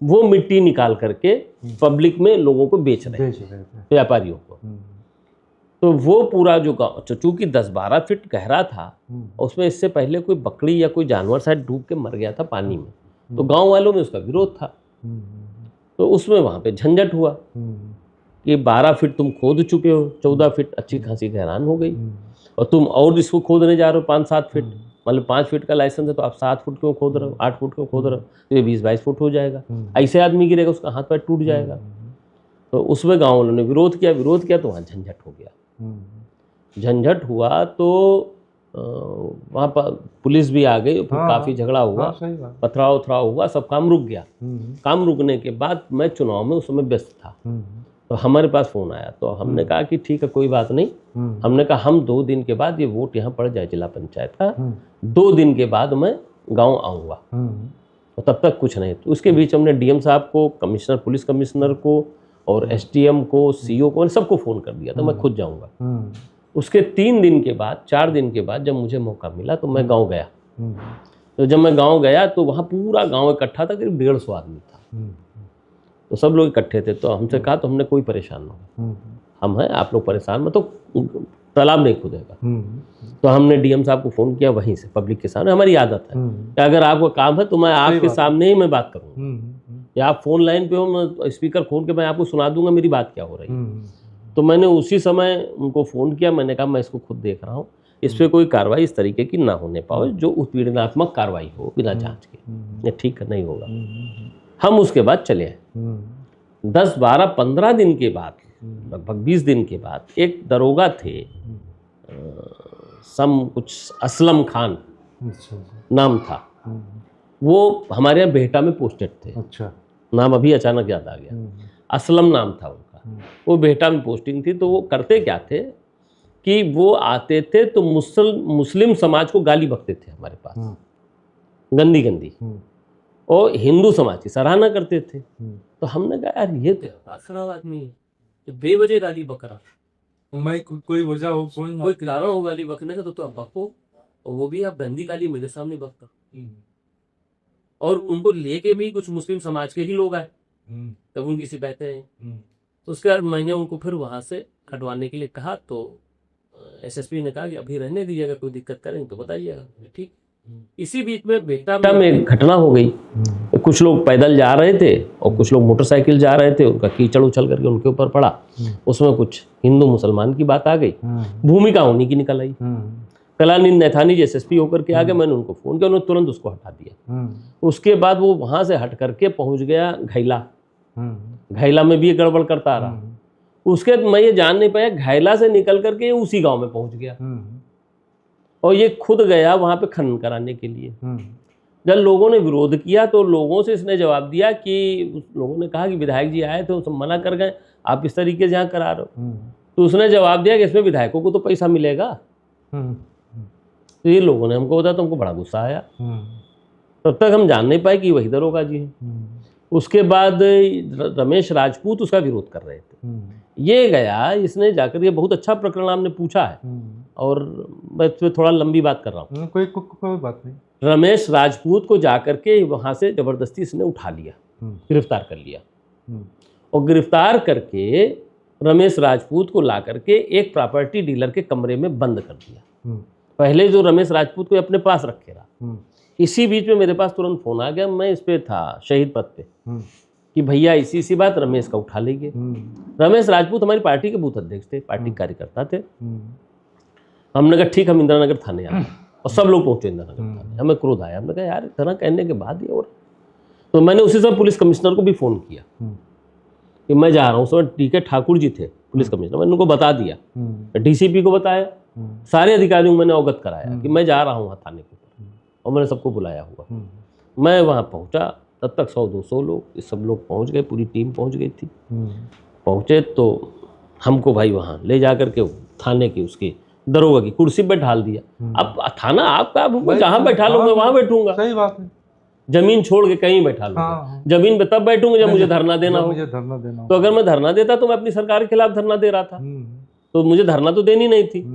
वो मिट्टी निकाल करके पब्लिक में लोगों को बेच रहे थे, व्यापारियों को। तो वो पूरा जो गाँव, चूँकि 10-12 फीट गहरा था, उसमें इससे पहले कोई बकरी या कोई जानवर शायद डूब के मर गया था पानी में, तो गांव वालों में उसका विरोध था। तो उसमें वहाँ पे झंझट हुआ कि 12 फीट तुम खोद चुके हो, 14 फीट अच्छी खासी गहरान हो गई, और तुम और इसको खोदने जा रहे हो 5-7 फीट। मान लो 5 फीट का लाइसेंस है तो आप 7 फुट क्यों खोद रहे हो, 8 फुट क्यों खोद रहे हो, तो ये 20-22 फुट हो जाएगा। ऐसे आदमी गिरेगा उसका हाथ पैर टूट जाएगा। तो उसमें गाँव वालों ने विरोध किया तो वहाँ झंझट हो गया। झंझट हुआ तो वहाँ पर पुलिस भी आ गई, फिर काफ़ी झगड़ा हुआ, पथराव उथराव हुआ, सब काम रुक गया। काम रुकने के बाद मैं चुनाव में उस समय व्यस्त था, तो हमारे पास फ़ोन आया, तो हमने कहा कि ठीक है कोई बात नहीं। हमने कहा हम 2 दिन के बाद, ये वोट यहाँ पड़ जाए जिला पंचायत का, 2 दिन के बाद मैं गाँव आऊँगा, तो तब तक कुछ नहीं। तो उसके बीच हमने डीएम साहब को, कमिश्नर, पुलिस कमिश्नर को और एसडीएम को, सीओ को, सबको फ़ोन कर दिया था मैं खुद जाऊँगा। उसके 3 दिन के बाद, 4 दिन के बाद जब मुझे मौका मिला तो मैं गांव गया। तो जब मैं गांव गया तो वहाँ पूरा गांव इकट्ठा था, करीब 150 आदमी था। तो सब लोग इकट्ठे थे, तो हमसे कहा तो हमने कोई परेशान ना हो, हम हैं, आप लोग परेशान मत, तो तालाब नहीं खुदेगा। तो हमने डीएम साहब को फ़ोन किया वहीं से, पब्लिक के सामने। हमारी आदत है कि अगर आपको काम है तो मैं आपके सामने ही मैं बात करूँगा, या आप फ़ोन लाइन पे हो, मैं स्पीकर खोल के मैं आपको सुना दूंगा मेरी बात क्या हो रही है। तो मैंने उसी समय उनको फ़ोन किया, मैंने कहा मैं इसको खुद देख रहा हूँ, इस पर कोई कार्रवाई इस तरीके की ना होने पाए जो उत्पीड़नात्मक कार्रवाई हो बिना जांच के, ये ठीक नहीं होगा। हम उसके बाद चले आए। 10, 12, 15 दिन के बाद, लगभग 20 दिन के बाद, एक दरोगा थे, कुछ असलम खान नाम था, वो हमारे यहाँ बेहटा में पोस्टेड थे। अच्छा, नाम अभी अचानक याद आ गया, असलम नाम था उनका। वो बेहटा में पोस्टिंग थी। तो वो करते क्या थे कि वो आते थे तो मुस्लिम समाज को गाली बकते थे हमारे पास, गंदी गंदी, और हिंदू समाज की सराहना करते थे। तो हमने कहा यार ये तो खराब आदमी है, तो बेवजह गाली बक रहा, मैं कोई वजह हो, कोई कारण हो गाली बकने का तो आप बको, और वो भी आप गंदी गाली मेरे सामने बकता। और उनको लेके भी कुछ मुस्लिम समाज के ही लोग आए, तब उनकी शिकायतें हैं। तो उसके बाद मैंने उनको फिर वहाँ से हटवाने के लिए कहा, तो एसएसपी ने कहा कि अभी रहने दीजिएगा, कोई दिक्कत करेंगे तो बताइएगा। ठीक। इसी बीच में बेहटा में एक घटना हो गई। कुछ लोग पैदल जा रहे थे और कुछ लोग मोटरसाइकिल जा रहे थे, उनका कीचड़ उछल करके उनके ऊपर पड़ा। उसमें कुछ हिंदू मुसलमान की बात आ गई, भूमिका उन्हीं की निकल आई। कलानी नैथानी जी एसएसपी होकर के आ गए, मैंने उनको फ़ोन किया, उन्होंने तुरंत उसको हटा दिया। उसके बाद वो वहाँ से हट करके पहुँच गया घैला। घैला में भी ये गड़बड़ करता रहा। उसके मैं ये जान नहीं पाया, घैला से निकल करके ये उसी गांव में पहुंच गया, और ये खुद गया वहां पे खनन कराने के लिए। जब लोगों ने विरोध किया तो लोगों से इसने जवाब दिया कि, लोगों ने कहा कि विधायक जी आए थे, सब मना कर गए, आप इस तरीके से यहाँ करा रहे हो। तो उसने जवाब दिया कि इसमें विधायकों को तो पैसा मिलेगा। तो ये लोगों ने हमको बताया, तो हमको बड़ा गुस्सा आया। तब तक हम जान नहीं पाए कि वही दरोगा जी हैं। उसके बाद रमेश राजपूत उसका विरोध कर रहे थे। ये गया, इसने जाकर, ये बहुत अच्छा प्रकरण आपने पूछा है, और मैं इस पर थोड़ा लंबी बात कर रहा हूँ। कोई बात नहीं। रमेश राजपूत को जाकर के वहाँ से ज़बरदस्ती इसने उठा लिया, गिरफ्तार कर लिया, और गिरफ्तार करके रमेश राजपूत को ला करके एक प्रॉपर्टी डीलर के कमरे में बंद कर दिया। पहले जो रमेश राजपूत को अपने पास रखे रहा। इसी बीच में मेरे पास तुरंत फ़ोन आ गया, मैं इस पे था शहीद पथ पे, कि भैया इसी बात रमेश का उठा लेंगे। रमेश राजपूत हमारी पार्टी के बूथ अध्यक्ष थे, पार्टी कार्यकर्ता थे। हमने कहा ठीक, हम इंदिरा नगर थाने आए, और सब लोग पहुंचे इंदिरा नगर थाने। हमें क्रोध आया, हमने कहा यार इतना कहने के बाद ये, और तो मैंने उसी समय पुलिस कमिश्नर को भी फ़ोन किया कि मैं जा रहा हूँ। उस समय टीके ठाकुर जी थे पुलिस कमिश्नर, मैंने उनको बता दिया, डीसीपी को बताया, सारे अधिकारियों को मैंने अवगत कराया कि मैं जा रहा हूँ वहाँ थाने के ऊपर, और मैंने सबको बुलाया हुआ। मैं वहाँ पहुँचा, तब तक 100-200 लोग, ये सब लोग पहुँच गए, पूरी टीम पहुँच गई थी। पहुँचे तो हमको भाई वहाँ ले जा करके थाने की उसकी दरोगा की कुर्सी पर ढाल दिया। अब थाना आपका, आप जहाँ बैठा लो मैं वहाँ बैठूंगा। सही बात है। जमीन छोड़ के कहीं बैठा लूंगा। जमीन पे तब बैठूंगा जब मुझे धरना देना हो। तो अगर मैं धरना देता तो मैं अपनी सरकार के खिलाफ धरना दे रहा था, तो मुझे धरना तो देनी नहीं थी,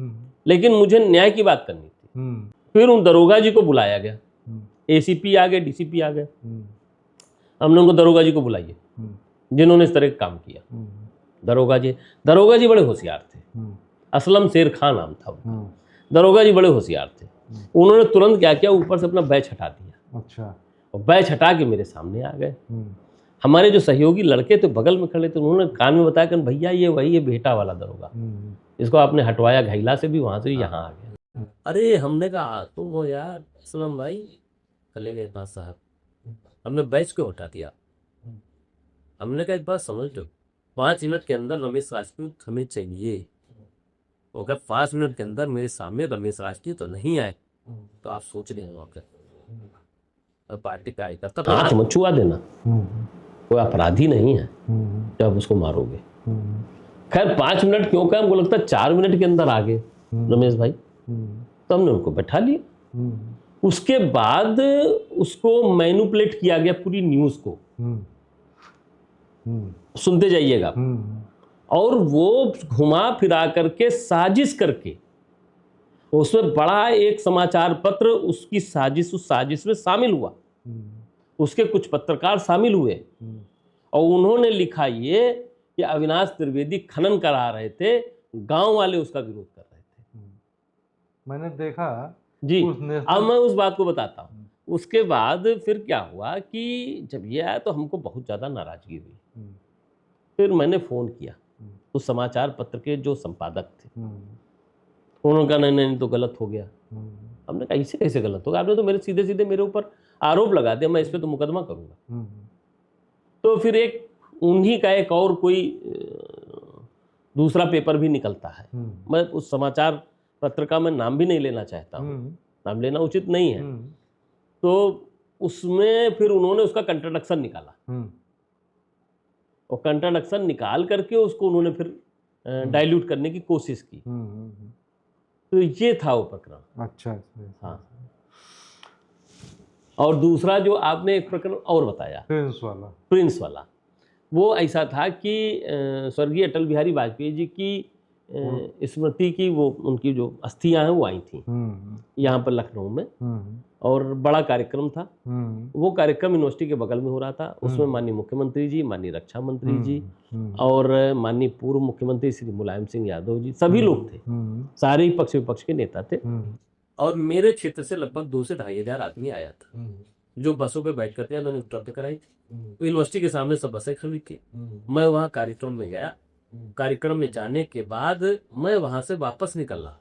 लेकिन मुझे न्याय की बात करनी थी। फिर उन दरोगा जी को बुलाया गया, एसीपी आ गए, डीसीपी आ गए। हमने उनको दरोगा जी को बुलाइए जिन्होंने इस तरह का काम किया। दरोगा जी बड़े होशियार थे, असलम शेर खान नाम था उनका। दरोगा जी बड़े होशियार थे। उन्होंने तुरंत क्या किया, ऊपर से अपना बैच हटा दिया। अच्छा। और बैच हटा के मेरे सामने आ गए। हमारे जो सहयोगी लड़के थे बगल में खड़े थे, उन्होंने कान में बताया कि भैया ये वही है बेटा वाला दरोगा, इसको आपने हटवाया घैला से भी, वहाँ से भी यहाँ आ गया। अरे हमने कहा तुम हो यार सलम भाई, चले गए पास साहब, हमने बैच को हटा दिया। हमने कहा एक बात समझ लो, 5 मिनट के अंदर रमेश राजपूत हमें चाहिए। तो अगर 5 मिनट के अंदर मेरे सामने रमेश राजपूत तो नहीं आए तो आप सोच रहे हो अब पार्टी का कार्यकर्ता तो हाथ मत छुआ देना, कोई अपराधी नहीं है जब उसको मारोगे। खैर 5 मिनट क्यों का, हमको लगता है 4 मिनट के अंदर आ गए रमेश भाई, तो हमने उनको बैठा लिया। उसके बाद उसको मैनिपुलेट किया गया पूरी न्यूज को, सुनते जाइएगा, और वो घुमा फिरा करके साजिश करके उसमें बड़ा एक समाचार पत्र उसकी साजिश, उस साजिश में शामिल हुआ। उसके कुछ पत्रकार शामिल हुए और उन्होंने लिखा ये कि अविनाश त्रिवेदी खनन करा रहे थे, गांव वाले उसका विरोध कर रहे थे। मैंने देखा जी। अब मैं उस बात को बताता हूँ। उसके बाद फिर क्या हुआ कि जब ये आया तो हमको बहुत ज़्यादा नाराजगी हुई। फिर मैंने फ़ोन किया उस समाचार पत्र के जो संपादक थे, उन्होंने कहा नहीं तो गलत हो गया। हमने कहा इसे कैसे गलत होगा, आपने तो मेरे सीधे सीधे मेरे ऊपर आरोप लगा दिया, मैं इस पर तो मुकदमा करूँगा। तो फिर उन्हीं का एक और कोई दूसरा पेपर भी निकलता है, मैं उस समाचार पत्र का मैं नाम भी नहीं लेना चाहता हूँ, नाम लेना उचित नहीं है। तो उसमें फिर उन्होंने उसका कंट्राडिक्शन निकाला, और कंट्राडिक्शन निकाल करके उसको उन्होंने फिर डाइल्यूट करने की कोशिश की। तो ये था वो प्रकरण। अच्छा। हाँ। और दूसरा जो आपने एक प्रकरण और बताया, प्रिंस वाला, वो ऐसा था कि स्वर्गीय अटल बिहारी वाजपेयी जी की स्मृति की वो उनकी जो अस्थियां हैं वो आई थी यहाँ पर लखनऊ में, और बड़ा कार्यक्रम था। वो कार्यक्रम यूनिवर्सिटी के बगल में हो रहा था। उसमें माननीय मुख्यमंत्री जी, माननीय रक्षा मंत्री जी और माननीय पूर्व मुख्यमंत्री श्री मुलायम सिंह यादव जी, सभी लोग थे, सारे ही पक्ष विपक्ष के नेता थे। और मेरे क्षेत्र से लगभग 2 से 2.5 हजार आदमी आया था, जो बसों पे बैठ करके उन्होंने उपलब्ध कराई थी। तो यूनिवर्सिटी के सामने सब बसें खड़ी थी। मैं वहाँ कार्यक्रम में गया। कार्यक्रम में जाने के बाद मैं वहां से वापस निकला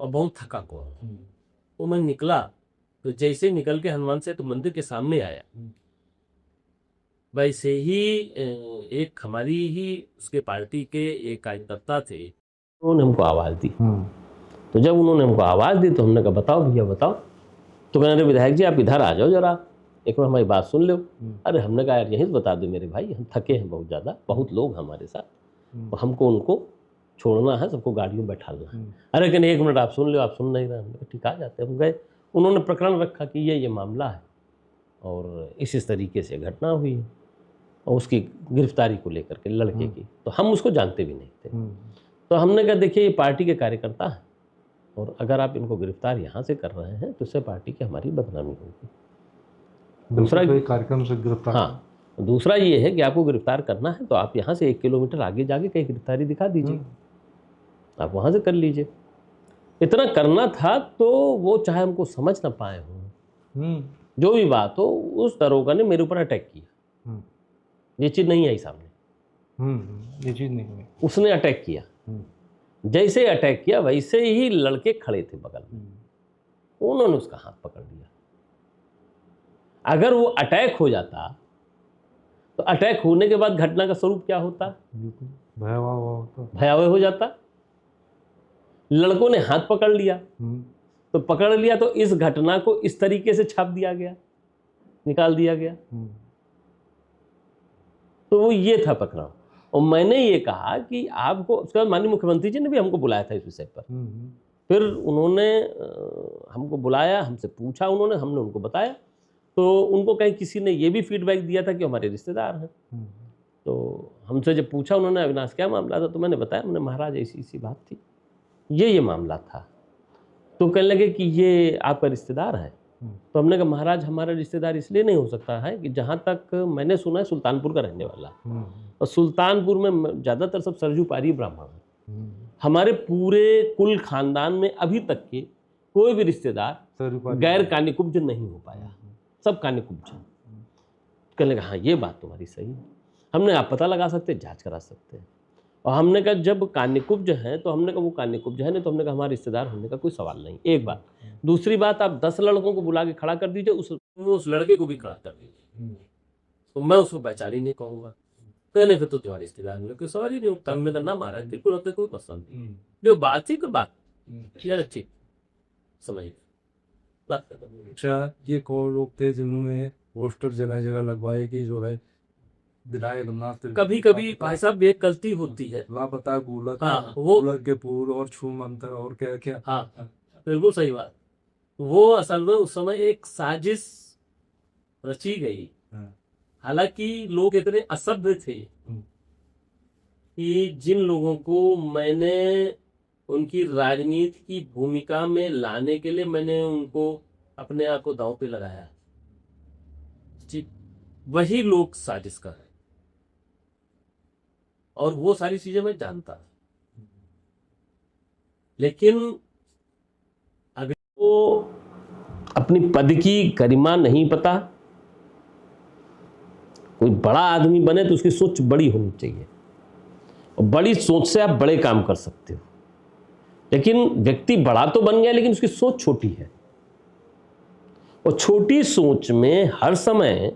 और बहुत थका हुआ। तो मैं निकला, तो जैसे निकल के हनुमान सेतु मंदिर के सामने आया, वैसे ही एक हमारी ही उसके पार्टी के एक कार्यकर्ता थे, उन्होंने हमको आवाज दी। तो जब उन्होंने हमको आवाज दी तो हमने कहा बताओ भैया बताओ। तो कहने रहे विधायक जी आप इधर आ जाओ जरा, एक बार हमारी बात सुन लो। अरे हमने कहा यार यहीं से बता दो मेरे भाई, हम थके हैं बहुत ज़्यादा, बहुत लोग हमारे साथ, तो हमको उनको छोड़ना है, सबको गाड़ियों में बैठाना है। अरे कहने 1 मिनट आप सुन लो, आप सुन नहीं रहे। हमने कहा ठीक आ जाते। हम गए, उन्होंने प्रकरण रखा कि ये मामला है और इस तरीके से घटना हुई है, और उसकी गिरफ्तारी को लेकर के लड़के की, तो हम उसको जानते भी नहीं थे। तो हमने कहा देखिए ये पार्टी के कार्यकर्ता हैं, और अगर आप इनको गिरफ्तार यहाँ से कर रहे हैं तो इससे पार्टी की हमारी बदनामी होगी। दूसरा कार्यक्रम से गिरफ्तार, हाँ, दूसरा ये है कि आपको गिरफ्तार करना है तो आप यहाँ से 1 किलोमीटर आगे जाके कहीं गिरफ्तारी दिखा दीजिए, आप वहाँ से कर लीजिए। इतना करना था। तो वो चाहे हमको समझ ना पाए हों, जो भी बात हो, उस दरोगा ने मेरे ऊपर अटैक किया। ये चीज़ नहीं आई सामने, ये चीज़ नहीं हुई। उसने अटैक किया। जैसे अटैक किया वैसे ही लड़के खड़े थे बगल में, उन्होंने उसका हाथ पकड़ लिया। अगर वो अटैक हो जाता तो अटैक होने के बाद घटना का स्वरूप क्या होता? भयावह हो जाता। लड़कों ने हाथ पकड़ लिया, तो पकड़ लिया तो इस घटना को इस तरीके से छाप दिया गया, निकाल दिया गया। तो वो ये था प्रकरण। और मैंने ये कहा कि आपको, उसके बाद माननीय मुख्यमंत्री जी ने भी हमको बुलाया था इस विषय पर। फिर उन्होंने हमको बुलाया, हमसे पूछा उन्होंने, हमने उनको बताया। तो उनको कहीं किसी ने ये भी फीडबैक दिया था कि हमारे रिश्तेदार हैं। तो हमसे जब पूछा उन्होंने अविनाश क्या मामला था, तो मैंने बताया, मैंने महाराज ऐसी बात थी, ये मामला था। तो कहने लगे कि ये आपका रिश्तेदार है। तो हमने कहा महाराज हमारा रिश्तेदार इसलिए नहीं हो सकता है कि जहाँ तक मैंने सुना है सुल्तानपुर का रहने वाला, और सुल्तानपुर में ज़्यादातर सब सरजूपारी ब्राह्मण हैं। हमारे पूरे कुल खानदान में अभी तक के कोई भी रिश्तेदार गैर कानिकुब्ज नहीं हो पाया, सब कानिकुब्ज हैं। कहने लगा हाँ ये बात तुम्हारी सही है, हमने आप पता लगा सकते, जांच करा सकते हैं। और हमने कहा जब कान्यकुब्ज है तो हमने कहा वो कान्यकुब्ज है, नहीं तो हमने कहा हमारे रिश्तेदार होने का कोई सवाल नहीं। एक बात। दूसरी बात, आप 10 लड़कों को बुला के खड़ा कर दीजिए, उस लड़के को भी खड़ा कर दीजिए, तो मैं उसको पहचान ही नहीं कहूँगा। कहने फिर तो तुम्हारे रिश्तेदार में कोई सवाल ही नहीं उठता, में ना मारा बिल्कुल होते कोई पसंद नहीं, जो बात ही कोई बात यार अच्छी समझ। अच्छा, ये कौन लोग थे जिन्होंने पोस्टर जगह जगह लगवाए कि जो है विधायक रघुनाथ कभी कभी भाई साहब ये गलती होती है। लापता गुलक, हाँ, वो गुलक के फूल और छू मंत्र और क्या क्या। हाँ बिल्कुल सही बात। वो असल में उस समय एक साजिश रची गई। हालांकि लोग इतने असभ्य थे कि जिन लोगों को मैंने उनकी राजनीति की भूमिका में लाने के लिए मैंने उनको अपने आप को दांव पे लगाया, जी वही लोग साजिश कर रहे, और वो सारी चीजें मैं जानता। लेकिन अगर वो अपनी पद की गरिमा नहीं पता, कोई बड़ा आदमी बने तो उसकी सोच बड़ी होनी चाहिए, और बड़ी सोच से आप बड़े काम कर सकते हो। लेकिन व्यक्ति बड़ा तो बन गया लेकिन उसकी सोच छोटी है, और छोटी सोच में हर समय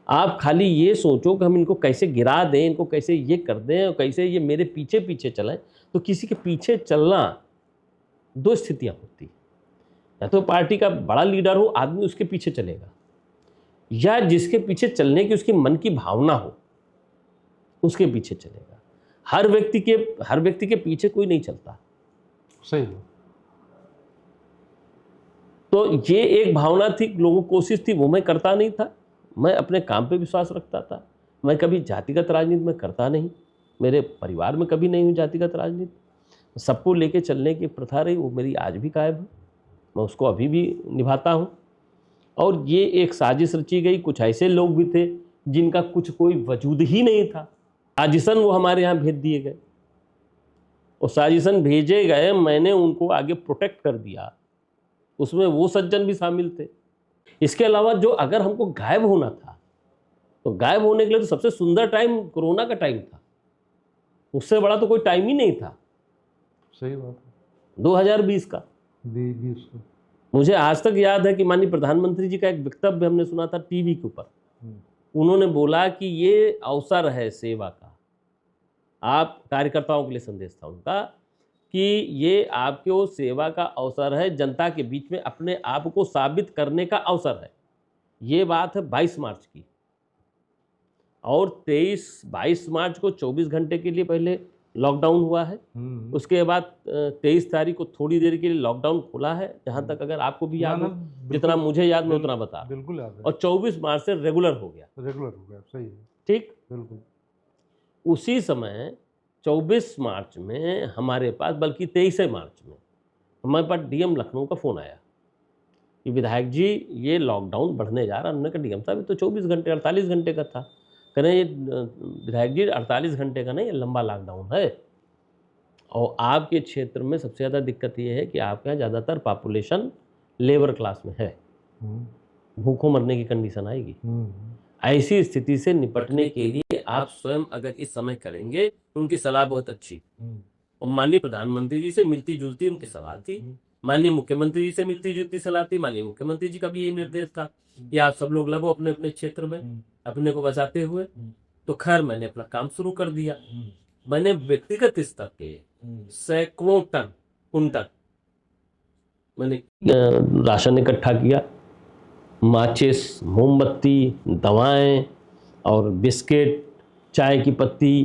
आप खाली ये सोचो कि हम इनको कैसे गिरा दें, इनको कैसे ये कर दें, और कैसे ये मेरे पीछे पीछे चलें। तो किसी के पीछे चलना दो स्थितियां होती, या तो पार्टी का बड़ा लीडर हो आदमी उसके पीछे चलेगा, या जिसके पीछे चलने की उसकी मन की भावना हो उसके पीछे चलेगा। हर व्यक्ति के पीछे कोई नहीं चलता। सही। तो ये एक भावना थी, लोगों को कोशिश थी, वो मैं करता नहीं था। मैं अपने काम पे विश्वास रखता था। मैं कभी जातिगत राजनीति में करता नहीं, मेरे परिवार में कभी नहीं हुई जातिगत राजनीति। सबको लेके चलने की प्रथा रही, वो मेरी आज भी कायम है, मैं उसको अभी भी निभाता हूँ। और ये एक साजिश रची गई, कुछ ऐसे लोग भी थे जिनका कुछ कोई वजूद ही नहीं था, साजिशन वो हमारे यहाँ भेज दिए गए, और साजिशन भेजे गए, मैंने उनको आगे प्रोटेक्ट कर दिया, उसमें वो सज्जन भी शामिल थे। इसके अलावा जो अगर हमको गायब होना था, तो गायब होने के लिए तो सबसे सुंदर टाइम कोरोना का टाइम था, उससे बड़ा तो कोई टाइम ही नहीं था। सही बात है। 2020 का 20 मुझे आज तक याद है कि माननीय प्रधानमंत्री जी का एक वक्तव्य हमने सुना था टीवी के ऊपर। उन्होंने बोला कि ये अवसर है सेवा का, आप कार्यकर्ताओं के लिए संदेश था उनका कि ये आपके वो सेवा का अवसर है, जनता के बीच में अपने आप को साबित करने का अवसर है। ये बात है 22 मार्च की, और 22 मार्च को 24 घंटे के लिए पहले लॉकडाउन हुआ है। उसके बाद 23 तारीख को थोड़ी देर के लिए लॉकडाउन खुला है, जहाँ तक अगर आपको भी याद हो, जितना मुझे याद मैं उतना बता। बिल्कुल याद है। और 24 मार्च से रेगुलर हो गया। सही है। ठीक, बिल्कुल। उसी समय 24 मार्च में हमारे पास, बल्कि 23 मार्च में हमारे पास डीएम लखनऊ का फ़ोन आया कि विधायक जी ये लॉकडाउन बढ़ने जा रहा है। हमने कहा डीएम साहब ये तो 24 घंटे 48 घंटे का था। कह रहे विधायक जी 48 घंटे का नहीं, ये लंबा लॉकडाउन है, और आपके क्षेत्र में सबसे ज़्यादा दिक्कत ये है कि आपके यहाँ ज़्यादातर पॉपुलेशन लेबर क्लास में है, भूखों मरने की कंडीशन आएगी। ऐसी स्थिति से निपटने के लिए आप स्वयं अगर इस समय करेंगे तो उनकी सलाह बहुत अच्छी, और माननीय प्रधानमंत्री जी से मिलती जुलती उनकी सलाह थी, माननीय मुख्यमंत्री जी से मिलती जुलती सलाह थी। माननीय मुख्यमंत्री जी का भी यही निर्देश था कि आप सब लोग लगो अपने अपने क्षेत्र में अपने को बचाते हुए। तो खैर मैंने अपना काम शुरू कर दिया। मैंने व्यक्तिगत स्तर के सैकड़ों टन कुंटल मैंने राशन इकट्ठा किया, माचिस, मोमबत्ती, दवाएं और बिस्किट, चाय की पत्ती,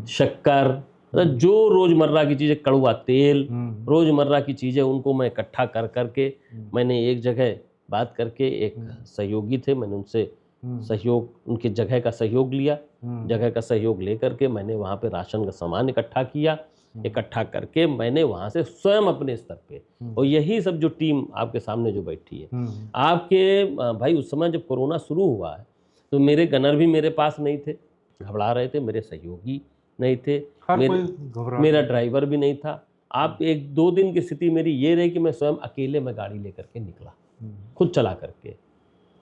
शक्कर, जो रोजमर्रा की चीजें, कड़वा तेल, रोजमर्रा की चीजें, उनको मैं इकट्ठा कर करके मैंने एक जगह बात करके, एक सहयोगी थे, मैंने उनसे सहयोग, उनकी जगह का सहयोग लिया। जगह का सहयोग लेकर के मैंने वहाँ पे राशन का सामान इकट्ठा किया। इकट्ठा करके मैंने वहाँ से स्वयं अपने स्तर पे, और यही सब जो टीम आपके सामने जो बैठी है, आपके भाई उस समय जब कोरोना शुरू हुआ है तो मेरे गनर भी मेरे पास नहीं थे, घबरा रहे थे, मेरे सहयोगी नहीं थे, मेरा ड्राइवर भी नहीं था। आप 1-2 दिन की स्थिति मेरी ये रही कि मैं स्वयं अकेले में गाड़ी लेकर के निकला, खुद चला करके,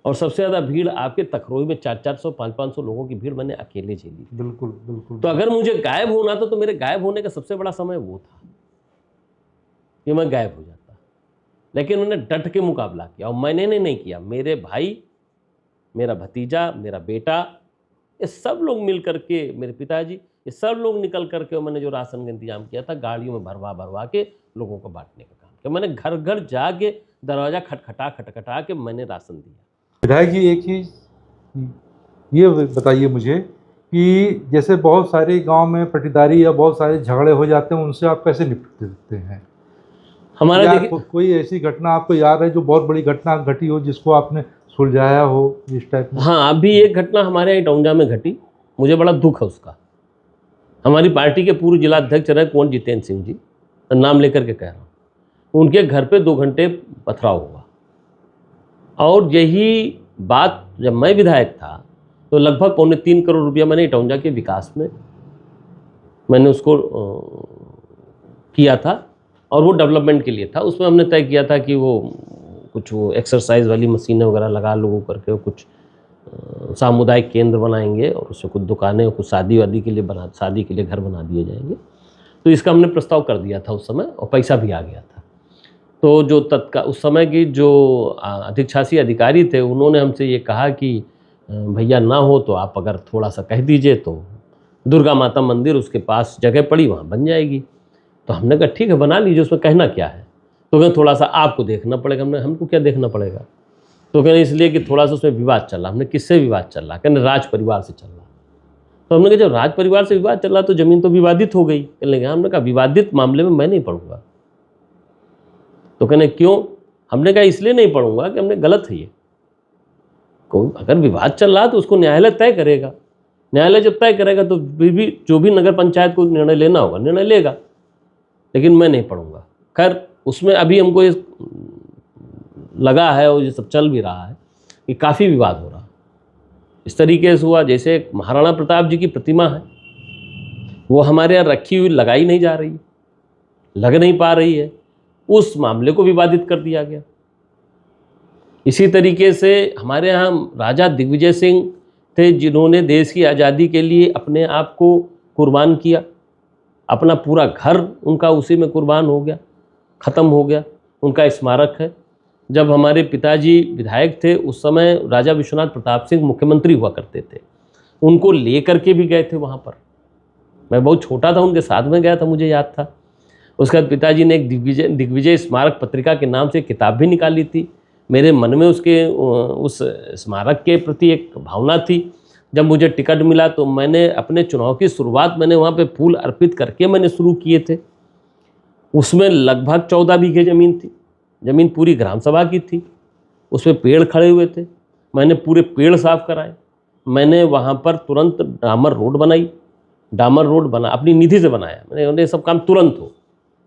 और सबसे ज़्यादा भीड़ आपके तखरोही में 400-400, 500-500 लोगों की भीड़ मैंने अकेले झेली। बिल्कुल बिल्कुल। तो अगर मुझे गायब होना था तो मेरे गायब होने का सबसे बड़ा समय वो था कि मैं गायब हो जाता, लेकिन उन्होंने डट के मुकाबला किया और मैंने नहीं किया। मेरे भाई, मेरा भतीजा, मेरा बेटा, ये सब लोग मिल करके, मेरे पिताजी, ये सब लोग निकल करके मैंने जो राशन का इंतजाम किया था, गाड़ियों में भरवा के लोगों को बांटने का काम किया। मैंने घर घर जाके दरवाजा खटखटा के मैंने राशन दिया। विधायक जी, एक चीज़ ये बताइए मुझे कि जैसे बहुत सारे गांव में पटीदारी या बहुत सारे झगड़े हो जाते हैं, उनसे आप कैसे निपटते हैं? हमारा या देखिए, कोई ऐसी घटना आपको याद है जो बहुत बड़ी घटना घटी हो जिसको आपने सुलझाया हो इस टाइप में? हाँ, अभी एक घटना हमारे यहाँ टौंजा में घटी, मुझे बड़ा दुख है उसका। हमारी पार्टी के पूर्व जिला अध्यक्ष रहे कुंवर जितेंद्र सिंह जी, नाम लेकर के कह रहा हूँ, उनके घर पे 2 घंटे पथराव हुआ। और यही बात जब मैं विधायक था तो लगभग 3.25 करोड़ रुपया मैंने इटौंजा के विकास में मैंने उसको किया था, और वो डेवलपमेंट के लिए था। उसमें हमने तय किया था कि वो कुछ वो एक्सरसाइज वाली मशीनें वगैरह लगा लोगों करके वो कुछ सामुदायिक केंद्र बनाएंगे और उसमें कुछ दुकानें, कुछ शादी के लिए घर बना दिए जाएंगे। तो इसका हमने प्रस्ताव कर दिया था उस समय और पैसा भी आ गया था। तो जो उस समय की जो अधिशासी अधिकारी थे, उन्होंने हमसे ये कहा कि भैया ना हो तो आप अगर थोड़ा सा कह दीजिए तो दुर्गा माता मंदिर उसके पास जगह पड़ी, वहाँ बन जाएगी। तो हमने कहा ठीक है, बना लीजिए, उसमें कहना क्या है। तो कहते थोड़ा सा आपको देखना पड़ेगा। हमको क्या देखना पड़ेगा? तो कहने इसलिए कि थोड़ा सा उसमें विवाद चल रहा। हमने किससे विवाद चल रहा? कहने राज परिवार से चल रहा। तो हमने कहा जब राज परिवार से विवाद चल रहा तो ज़मीन तो विवादित हो गई। कहने लगे, हमने कहा विवादित मामले में मैं नहीं पढ़ूंगा। तो कहने क्यों? हमने कहा इसलिए नहीं पढ़ूंगा कि हमने गलत है ये। कोई अगर विवाद चल रहा तो उसको न्यायालय तय करेगा। न्यायालय जब तय करेगा तो भी जो भी नगर पंचायत को निर्णय लेना होगा निर्णय लेगा, लेकिन मैं नहीं पढ़ूंगा। खैर उसमें अभी हमको ये लगा है और ये सब चल भी रहा है कि काफ़ी विवाद हो रहा। इस तरीके से हुआ जैसे महाराणा प्रताप जी की प्रतिमा है, वो हमारे यहाँ रखी हुई लगाई नहीं जा रही, लग नहीं पा रही है, उस मामले को विवादित कर दिया गया। इसी तरीके से हमारे यहाँ राजा दिग्विजय सिंह थे जिन्होंने देश की आज़ादी के लिए अपने आप को कुर्बान किया, अपना पूरा घर उनका उसी में कुर्बान हो गया, ख़त्म हो गया, उनका स्मारक है। जब हमारे पिताजी विधायक थे उस समय राजा विश्वनाथ प्रताप सिंह मुख्यमंत्री हुआ करते थे, उनको लेकर के भी गए थे वहाँ पर। मैं बहुत छोटा था, उनके साथ में गया था, मुझे याद था। उसके बाद पिताजी ने एक दिग्विजय स्मारक पत्रिका के नाम से किताब भी निकाली थी। मेरे मन में उस स्मारक के प्रति एक भावना थी। जब मुझे टिकट मिला तो मैंने अपने चुनाव की शुरुआत मैंने वहाँ पे फूल अर्पित करके मैंने शुरू किए थे। उसमें लगभग 14 बीघे ज़मीन थी, ज़मीन पूरी ग्राम सभा की थी। उसमें पेड़ खड़े हुए थे, मैंने पूरे पेड़ साफ कराए। मैंने वहाँ पर तुरंत डामर रोड बना अपनी निधि से बनाया। मैंने ये सब काम तुरंत हो,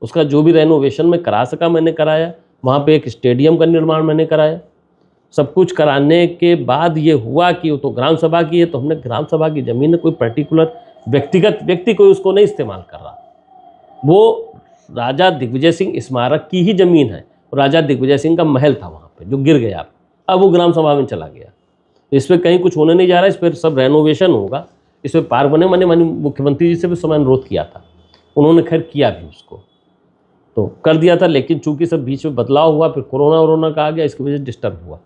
उसका जो भी रेनोवेशन में करा सका मैंने कराया। वहाँ पे एक स्टेडियम का निर्माण मैंने कराया। सब कुछ कराने के बाद ये हुआ कि वो तो ग्राम सभा की है, तो हमने ग्राम सभा की ज़मीन कोई पर्टिकुलर व्यक्ति कोई उसको नहीं इस्तेमाल कर रहा, वो राजा दिग्विजय सिंह स्मारक की ही ज़मीन है। राजा दिग्विजय सिंह का महल था वहाँ पे जो गिर गया, अब वो ग्राम सभा में चला गया। इस पर कहीं कुछ होने नहीं जा रहा, इस पर सब रेनोवेशन होगा, इस पर पार्क बने। मैंने मुख्यमंत्री जी से भी समय अनुरोध किया था, उन्होंने खैर किया भी, उसको तो कर दिया था। लेकिन चूंकि सब बीच में बदलाव हुआ, फिर कोरोना का आ गया, इसकी वजह से डिस्टर्ब हुआ।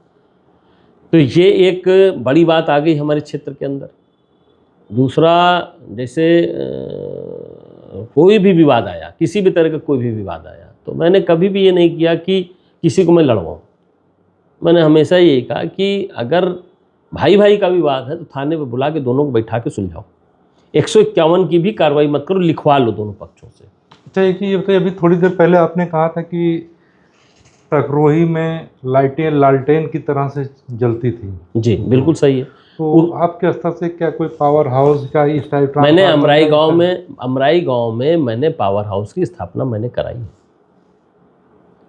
तो ये एक बड़ी बात आ गई हमारे क्षेत्र के अंदर। दूसरा, जैसे कोई भी विवाद आया, किसी भी तरह का कोई भी विवाद आया, तो मैंने कभी भी ये नहीं किया कि किसी को मैं लड़वाऊँ। मैंने हमेशा यही कहा कि अगर भाई का विवाद है तो थाने पे बुला के दोनों को बैठा के सुलझाओ। 151 की भी कार्रवाई मत करो, लिखवा लो दोनों पक्षों से। अच्छा, एक ये बताइए, अभी थोड़ी देर पहले आपने कहा था कि तकरोही में लाइटें लालटेन की तरह से जलती थी। जी बिल्कुल सही है। तो आपके स्तर से क्या कोई पावर हाउस का इस टाइप? मैंने अमराई गांव में मैंने पावर हाउस की स्थापना मैंने कराई।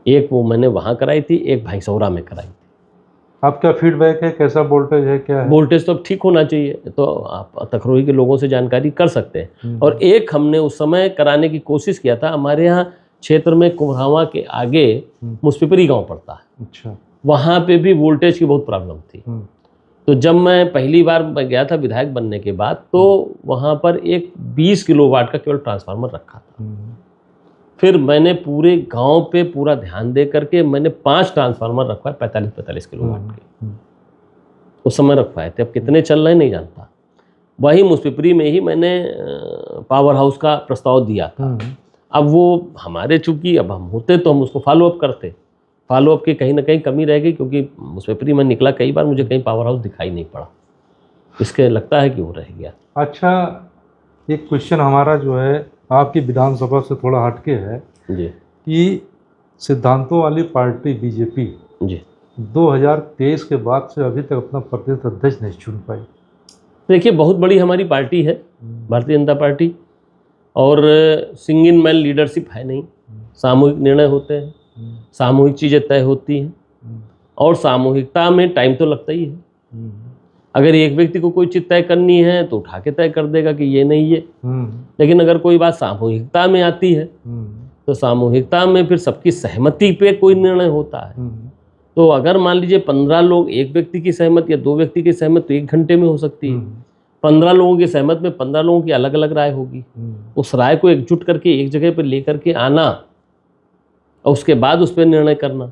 एक वो मैंने वहाँ कराई थी, एक भाईसौरा में कराई थी। आपका फीडबैक है, कैसा वोल्टेज है, क्या है? वोल्टेज तो अब ठीक होना चाहिए, तो आप तखरोही के लोगों से जानकारी कर सकते हैं। और एक हमने उस समय कराने की कोशिश किया था, हमारे यहाँ क्षेत्र में कुम्हावा के आगे मुसपिपरी गांव पड़ता है। अच्छा। वहाँ पे भी वोल्टेज की बहुत प्रॉब्लम थी। तो जब मैं पहली बार मैं गया था विधायक बनने के बाद, तो वहाँ पर एक 20 किलोवाट का केवल ट्रांसफार्मर रखा था। फिर मैंने पूरे गांव पे पूरा ध्यान दे करके मैंने 5 ट्रांसफार्मर रखवाए 45-45 किलोवाट के, उस समय रखवाए थे। अब कितने चल रहे हैं नहीं जानता। वही मुसपिपरी में ही मैंने पावर हाउस का प्रस्ताव दिया था। अब वो हमारे चूंकि अब हम होते तो हम उसको फॉलो अप करते, फॉलो अप की कहीं ना कहीं कमी रह गई, क्योंकि मुसपिपरी में निकला कई बार, मुझे कहीं पावर हाउस दिखाई नहीं पड़ा, इसके लगता है कि वो रह गया। अच्छा, एक क्वेश्चन हमारा जो है आपकी विधानसभा से थोड़ा हटके है जी कि सिद्धांतों वाली पार्टी बीजेपी जी 2023 के बाद से अभी तक अपना प्रदेश अध्यक्ष नहीं चुन पाई। देखिए, बहुत बड़ी हमारी पार्टी है भारतीय जनता पार्टी, और सिंगल मैन लीडरशिप है नहीं। सामूहिक निर्णय होते हैं, सामूहिक चीज़ें तय होती हैं, और सामूहिकता में टाइम तो लगता ही है। अगर एक व्यक्ति को कोई चीज़ तय करनी है तो उठा के तय कर देगा कि ये नहीं ये, लेकिन अगर कोई बात सामूहिकता में आती है तो सामूहिकता में फिर सबकी सहमति पे कोई निर्णय होता है। तो अगर मान लीजिए 15 लोग, एक व्यक्ति की सहमत या 2 व्यक्ति की सहमत तो 1 घंटे में हो सकती है। 15 लोगों की सहमत में 15 लोगों की अलग अलग राय होगी। उस राय को एकजुट करके एक जगह पर लेकर के आना और उसके बाद उस पर निर्णय करना,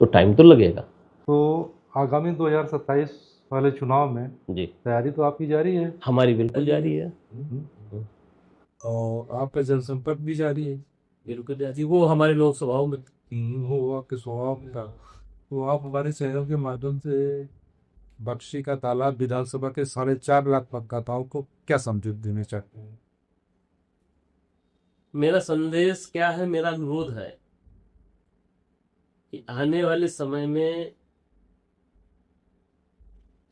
तो टाइम तो लगेगा। तो आगामी 2027 वाले चुनाव में जी, तैयारी तो आपकी जारी है? हमारी बिल्कुल जारी है। और आपका जनसंपर्क भी जारी है। बिल्कुल जारी, वो हमारे लोक सभाओं में। वो आपके स्वभाव का, तो आप हमारे चैनल के माध्यम से बख्शी का तालाब विधानसभा के 4.5 लाख मतदाताओं को क्या संदेश देना चाहते हैं? मेरा संदेश क्या है, मेरा अनुरोध है कि आने वाले समय में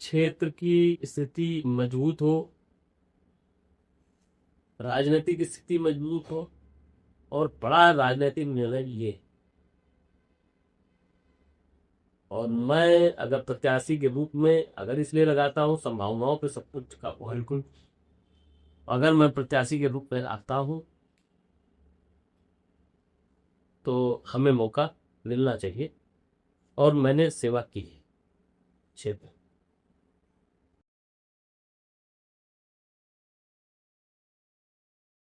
क्षेत्र की स्थिति मजबूत हो, राजनीतिक स्थिति मजबूत हो, और बड़ा राजनीतिक निर्णय लिए। और मैं अगर प्रत्याशी के रूप में अगर इसलिए लगाता हूँ, संभावनाओं पे सब कुछ का बिल्कुल, अगर मैं प्रत्याशी के रूप में आता हूँ तो हमें मौका मिलना चाहिए, और मैंने सेवा की है क्षेत्र